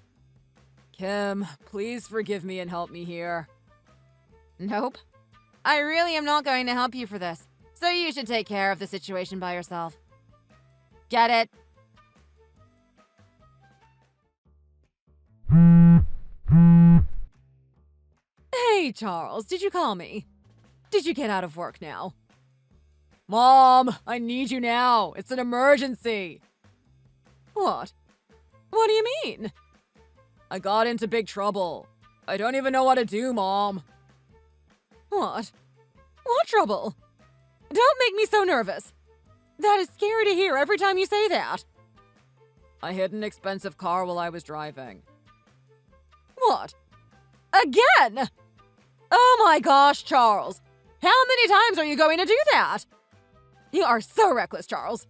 Kim, please forgive me and help me here. Nope. I really am not going to help you for this, so you should take care of the situation by yourself. Get it? Hey, Charles, did you call me? Did you get out of work now? Mom, I need you now. It's an emergency. What? What do you mean? I got into big trouble. I don't even know what to do, Mom. What? What trouble? Don't make me so nervous. That is scary to hear every time you say that. I hit an expensive car while I was driving. What? Again? Oh my gosh, Charles. How many times are you going to do that? You are so reckless, Charles.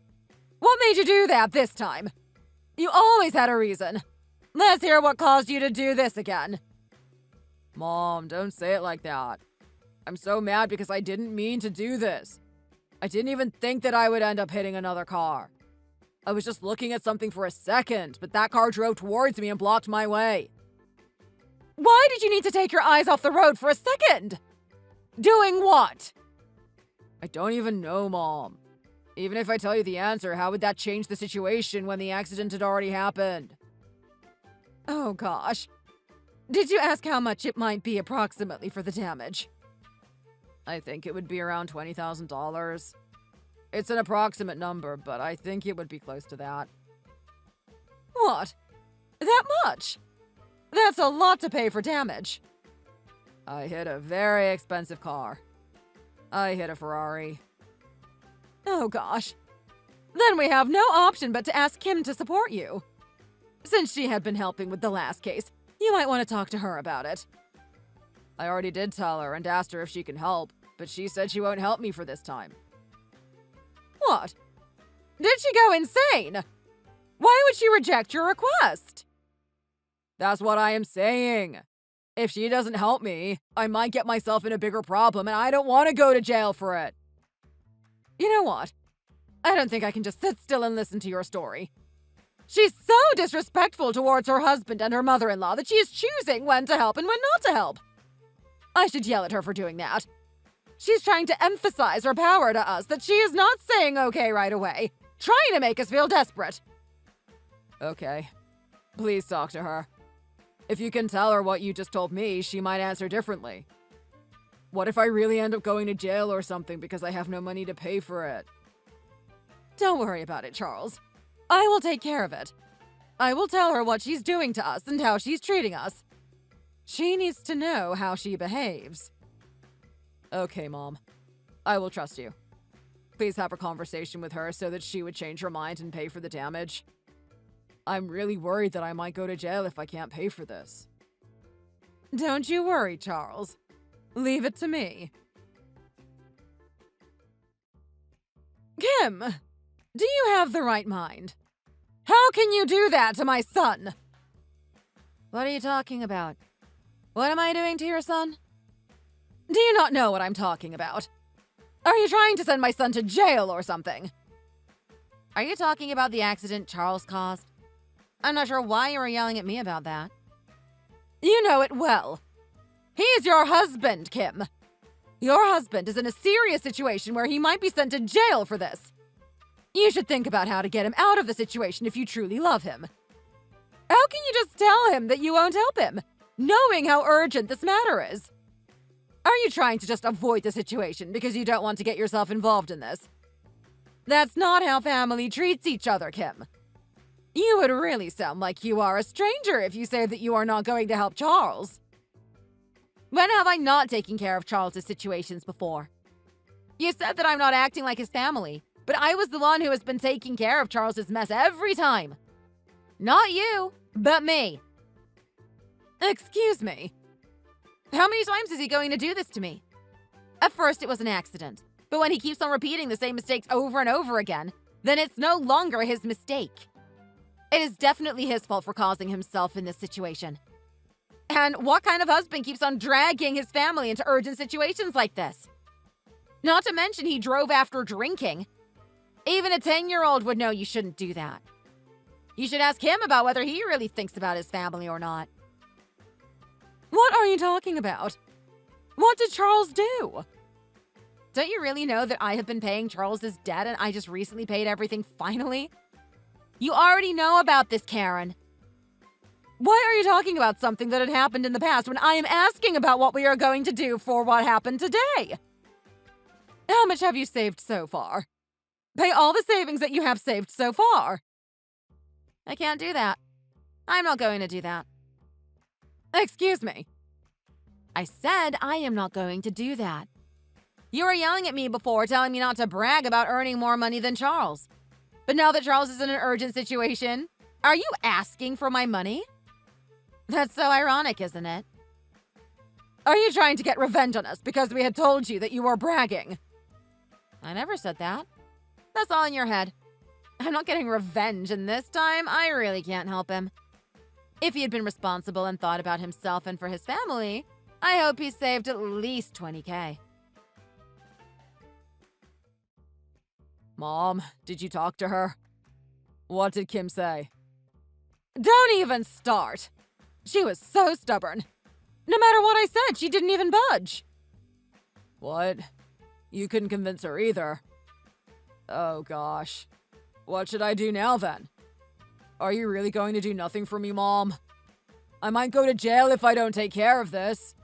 What made you do that this time? You always had a reason. Let's hear what caused you to do this again. Mom, don't say it like that. I'm so mad because I didn't mean to do this. I didn't even think that I would end up hitting another car. I was just looking at something for a second, but that car drove towards me and blocked my way. Why did you need to take your eyes off the road for a second? Doing what? I don't even know, Mom. Even if I tell you the answer, how would that change the situation when the accident had already happened? Oh gosh. Did you ask how much it might be approximately for the damage? I think it would be around $20,000. It's an approximate number, but I think it would be close to that. What? That much? That's a lot to pay for damage. I hit a very expensive car. I hit a Ferrari. Oh gosh. Then we have no option but to ask Kim to support you. Since she had been helping with the last case, You might want to talk to her about it. I already did tell her and asked her if she can help, but she said she won't help me for this time. What? Did she go insane? Why would she reject your request? That's what I am saying. If she doesn't help me, I might get myself in a bigger problem, and I don't want to go to jail for it. You know what? I don't think I can just sit still and listen to your story. She's so disrespectful towards her husband and her mother-in-law that she is choosing when to help and when not to help. I should yell at her for doing that. She's trying to emphasize her power to us that she is not saying okay right away, trying to make us feel desperate. Okay. Please talk to her. If you can tell her what you just told me, she might answer differently. What if I really end up going to jail or something because I have no money to pay for it? Don't worry about it, Charles. I will take care of it. I will tell her what she's doing to us and how she's treating us. She needs to know how she behaves. Okay, Mom. I will trust you. Please have a conversation with her so that she would change her mind and pay for the damage. I'm really worried that I might go to jail if I can't pay for this. Don't you worry, Charles. Leave it to me. Kim, do you have the right mind? How can you do that to my son? What are you talking about? What am I doing to your son? Do you not know what I'm talking about? Are you trying to send my son to jail or something? Are you talking about the accident Charles caused? I'm not sure why you were yelling at me about that. You know it well. He's your husband, Kim. Your husband is in a serious situation where he might be sent to jail for this. You should think about how to get him out of the situation if you truly love him. How can you just tell him that you won't help him, knowing how urgent this matter is? Are you trying to just avoid the situation because you don't want to get yourself involved in this? That's not how family treats each other, Kim. You would really sound like you are a stranger if you say that you are not going to help Charles. When have I not taken care of Charles's situations before? You said that I'm not acting like his family, but I was the one who has been taking care of Charles's mess every time. Not you, but me. Excuse me. How many times is he going to do this to me? At first it was an accident, but when he keeps on repeating the same mistakes over and over again, then it's no longer his mistake. It is definitely his fault for causing himself in this situation. And what kind of husband keeps on dragging his family into urgent situations like this? Not to mention he drove after drinking. Even a 10-year-old would know you shouldn't do that. You should ask him about whether he really thinks about his family or not. What are you talking about? What did Charles do? Don't you really know that I have been paying Charles's debt and I just recently paid everything finally? You already know about this, Karen. Why are you talking about something that had happened in the past when I am asking about what we are going to do for what happened today? How much have you saved so far? Pay all the savings that you have saved so far. I can't do that. I'm not going to do that. Excuse me. I said I am not going to do that. You were yelling at me before, telling me not to brag about earning more money than Charles. But now that Charles is in an urgent situation, are you asking for my money? That's so ironic, isn't it? Are you trying to get revenge on us because we had told you that you were bragging? I never said that. That's all in your head. I'm not getting revenge, and this time, I really can't help him. If he had been responsible and thought about himself and for his family, I hope he saved at least $20,000. Mom, did you talk to her? What did Kim say? Don't even start. She was so stubborn. No matter what I said, she didn't even budge. What? You couldn't convince her either. Oh gosh. What should I do now then? Are you really going to do nothing for me, Mom? I might go to jail if I don't take care of this.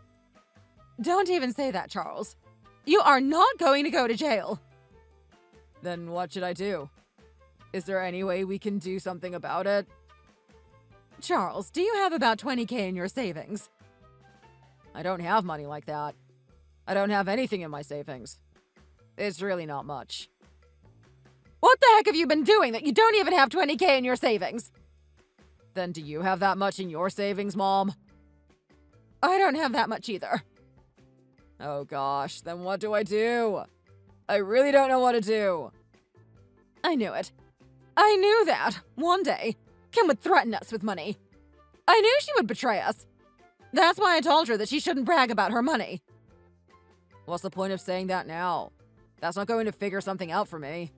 Don't even say that, Charles. You are not going to go to jail. Then what should I do? Is there any way we can do something about it? Charles, do you have about $20,000 in your savings? I don't have money like that. I don't have anything in my savings. It's really not much. What the heck have you been doing that you don't even have $20,000 in your savings? Then do you have that much in your savings, Mom? I don't have that much either. Oh gosh, then what do I do? I really don't know what to do. I knew it. I knew that, one day, Kim would threaten us with money. I knew she would betray us. That's why I told her that she shouldn't brag about her money. What's the point of saying that now? That's not going to figure something out for me.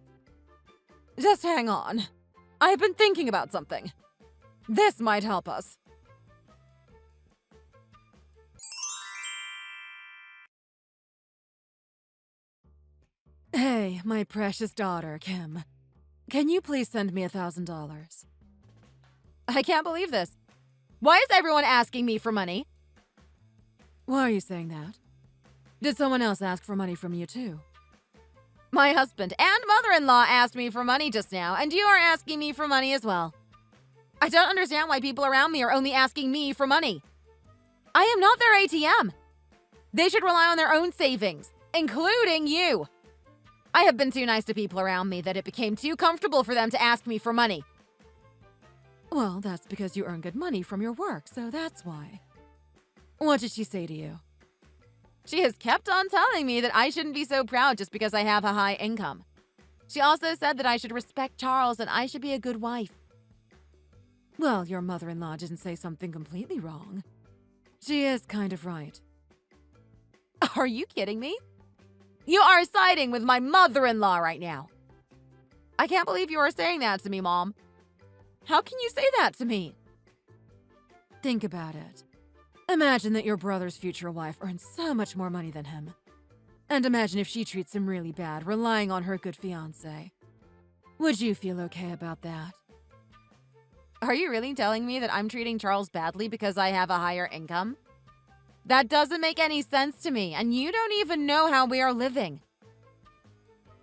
Just hang on. I've been thinking about something. This might help us. Hey, my precious daughter, Kim. Can you please send me $1,000? I can't believe this. Why is everyone asking me for money? Why are you saying that? Did someone else ask for money from you too? My husband and mother-in-law asked me for money just now, and you are asking me for money as well. I don't understand why people around me are only asking me for money. I am not their ATM. They should rely on their own savings, including you. I have been too nice to people around me that it became too comfortable for them to ask me for money. Well, that's because you earn good money from your work, so that's why. What did she say to you? She has kept on telling me that I shouldn't be so proud just because I have a high income. She also said that I should respect Charles and I should be a good wife. Well, your mother-in-law didn't say something completely wrong. She is kind of right. Are you kidding me? You are siding with my mother-in-law right now. I can't believe you are saying that to me, Mom. How can you say that to me? Think about it. Imagine that your brother's future wife earns so much more money than him. And imagine if she treats him really bad, relying on her good fiancé. Would you feel okay about that? Are you really telling me that I'm treating Charles badly because I have a higher income? That doesn't make any sense to me, and you don't even know how we are living.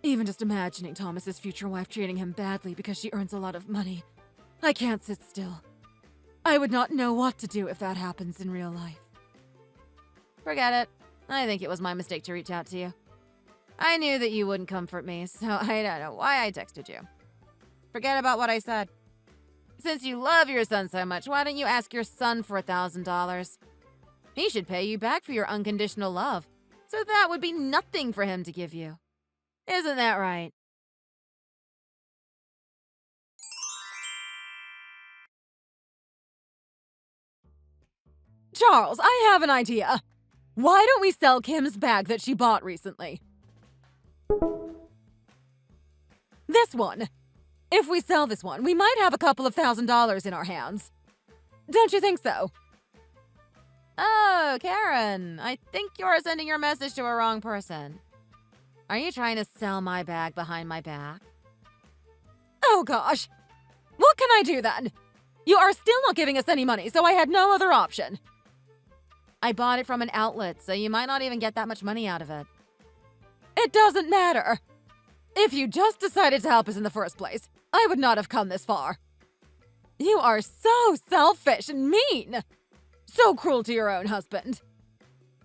Even just imagining Thomas's future wife treating him badly because she earns a lot of money, I can't sit still. I would not know what to do if that happens in real life. Forget it. I think it was my mistake to reach out to you. I knew that you wouldn't comfort me, so I don't know why I texted you. Forget about what I said. Since you love your son so much, why don't you ask your son for $1,000? He should pay you back for your unconditional love, so that would be nothing for him to give you. Isn't that right? Charles, I have an idea. Why don't we sell Kim's bag that she bought recently? This one. If we sell this one, we might have a couple of $1,000s in our hands. Don't you think so? Oh, Karen, I think you're sending your message to a wrong person. Are you trying to sell my bag behind my back? Oh gosh. What can I do then? You are still not giving us any money, so I had no other option. I bought it from an outlet, so you might not even get that much money out of it. It doesn't matter. If you just decided to help us in the first place, I would not have come this far. You are so selfish and mean. So cruel to your own husband.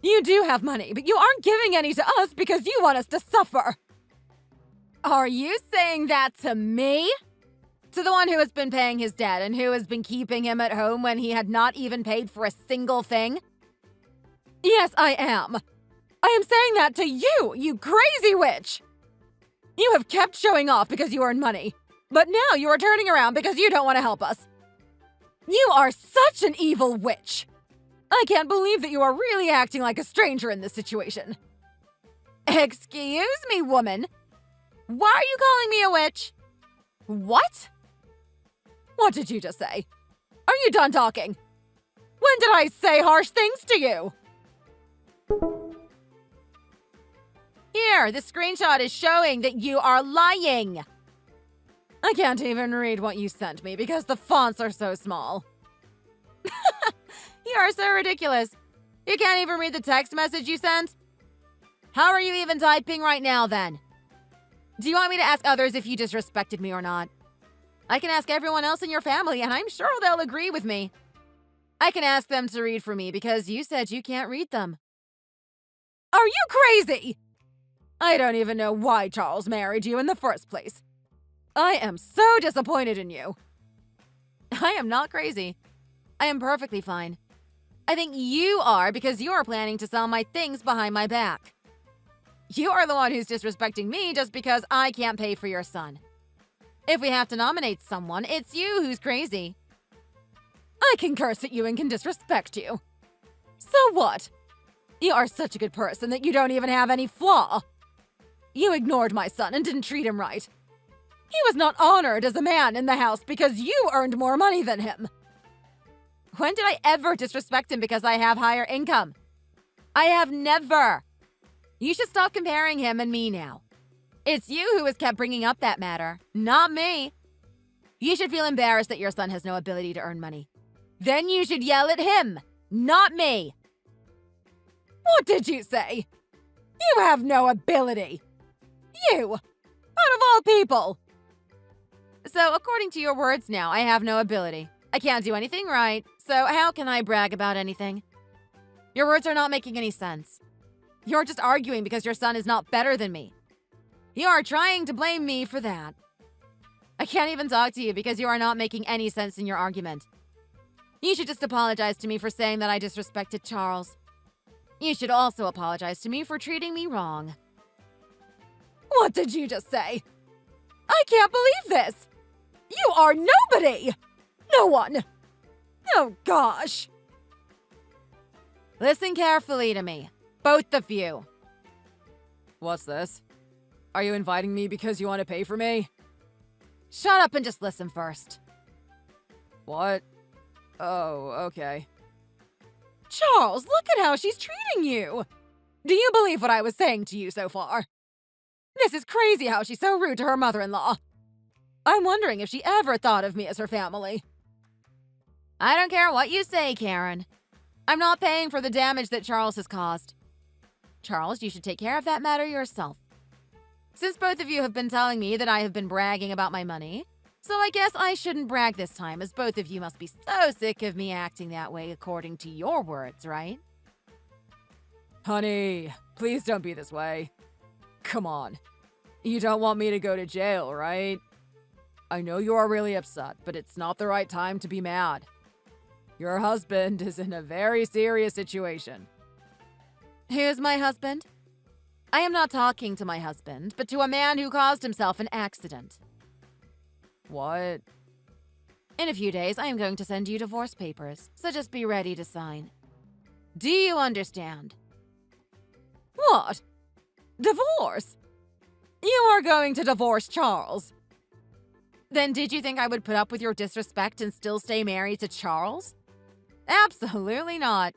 You do have money, but you aren't giving any to us because you want us to suffer. Are you saying that to me? To the one who has been paying his debt and who has been keeping him at home when he had not even paid for a single thing? Yes, I am. I am saying that to you, you crazy witch! You have kept showing off because you earn money, but now you are turning around because you don't want to help us. You are such an evil witch! I can't believe that you are really acting like a stranger in this situation. Excuse me, woman. Why are you calling me a witch? What? What did you just say? Are you done talking? When did I say harsh things to you? Here, the screenshot is showing that you are lying. I can't even read what you sent me because the fonts are so small. You are so ridiculous. You can't even read the text message you sent? How are you even typing right now, then? Do you want me to ask others if you disrespected me or not? I can ask everyone else in your family, and I'm sure they'll agree with me. I can ask them to read for me because you said you can't read them. Are you crazy? I don't even know why Charles married you in the first place. I am so disappointed in you. I am not crazy. I am perfectly fine. I think you are because you are planning to sell my things behind my back. You are the one who's disrespecting me just because I can't pay for your son. If we have to nominate someone, it's you who's crazy. I can curse at you and can disrespect you. So what? You are such a good person that you don't even have any flaw. You ignored my son and didn't treat him right. He was not honored as a man in the house because you earned more money than him. When did I ever disrespect him because I have higher income? I have never. You should stop comparing him and me now. It's you who has kept bringing up that matter, not me. You should feel embarrassed that your son has no ability to earn money. Then you should yell at him, not me. What did you say? You have no ability. You, out of all people. So, according to your words now, I have no ability. I can't do anything right, so how can I brag about anything? Your words are not making any sense. You're just arguing because your son is not better than me. You are trying to blame me for that. I can't even talk to you because you are not making any sense in your argument. You should just apologize to me for saying that I disrespected Charles. You should also apologize to me for treating me wrong. What did you just say? I can't believe this! You are nobody! No one! Oh gosh! Listen carefully to me, both of you. What's this? Are you inviting me because you want to pay for me? Shut up and just listen first. What? Oh, okay. Charles, look at how she's treating you! Do you believe what I was saying to you so far? This is crazy how she's so rude to her mother-in-law. I'm wondering if she ever thought of me as her family. I don't care what you say, Karen. I'm not paying for the damage that Charles has caused. Charles, you should take care of that matter yourself. Since both of you have been telling me that I have been bragging about my money, so I guess I shouldn't brag this time, as both of you must be so sick of me acting that way according to your words, right? Honey, please don't be this way. Come on. You don't want me to go to jail, right? I know you are really upset, but it's not the right time to be mad. Your husband is in a very serious situation. Who's my husband? I am not talking to my husband, but to a man who caused himself an accident. What? In a few days, I am going to send you divorce papers, so just be ready to sign. Do you understand? What? Divorce? You are going to divorce Charles? Then did you think I would put up with your disrespect and still stay married to Charles? Absolutely not.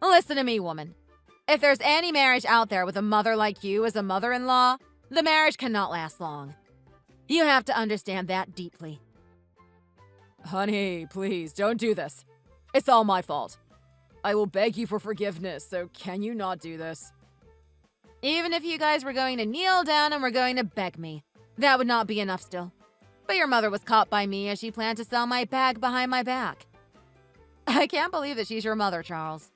Listen to me, woman. If there's any marriage out there with a mother like you as a mother-in-law, the marriage cannot last long. You have to understand that deeply. Honey, please, don't do this. It's all my fault. I will beg you for forgiveness, so can you not do this? Even if you guys were going to kneel down and were going to beg me, that would not be enough still. But your mother was caught by me as she planned to sell my bag behind my back. I can't believe that she's your mother, Charles.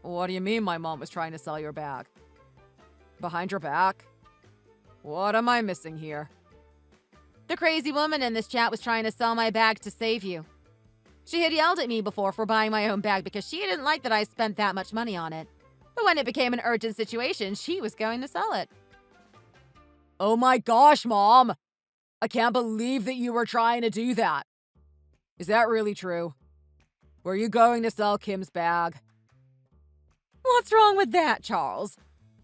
What do you mean my mom was trying to sell your bag? Behind your back? What am I missing here? The crazy woman in this chat was trying to sell my bag to save you. She had yelled at me before for buying my own bag because she didn't like that I spent that much money on it. But when it became an urgent situation, she was going to sell it. Oh my gosh, Mom! I can't believe that you were trying to do that. Is that really true? Were you going to sell Kim's bag? What's wrong with that, Charles?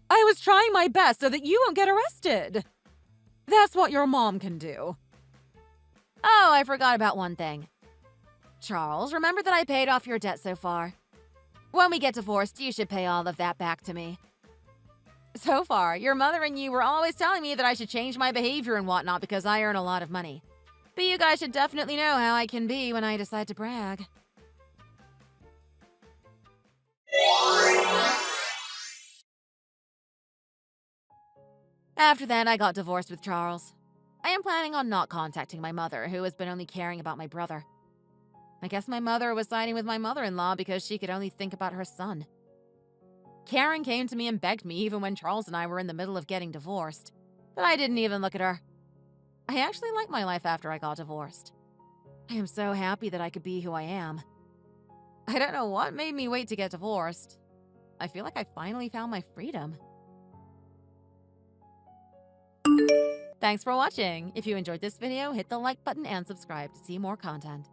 I was trying my best so that you won't get arrested. That's what your mom can do. Oh, I forgot about one thing. Charles, remember that I paid off your debt so far? When we get divorced, you should pay all of that back to me. So far, your mother and you were always telling me that I should change my behavior and whatnot because I earn a lot of money. But you guys should definitely know how I can be when I decide to brag. After that, I got divorced with Charles. I am planning on not contacting my mother, who has been only caring about my brother. I guess my mother was siding with my mother-in-law because she could only think about her son. Karen came to me and begged me even when Charles and I were in the middle of getting divorced. But I didn't even look at her. I actually liked my life after I got divorced. I am so happy that I could be who I am. I don't know what made me wait to get divorced. I feel like I finally found my freedom. Thanks for watching. If you enjoyed this video, hit the like button and subscribe to see more content.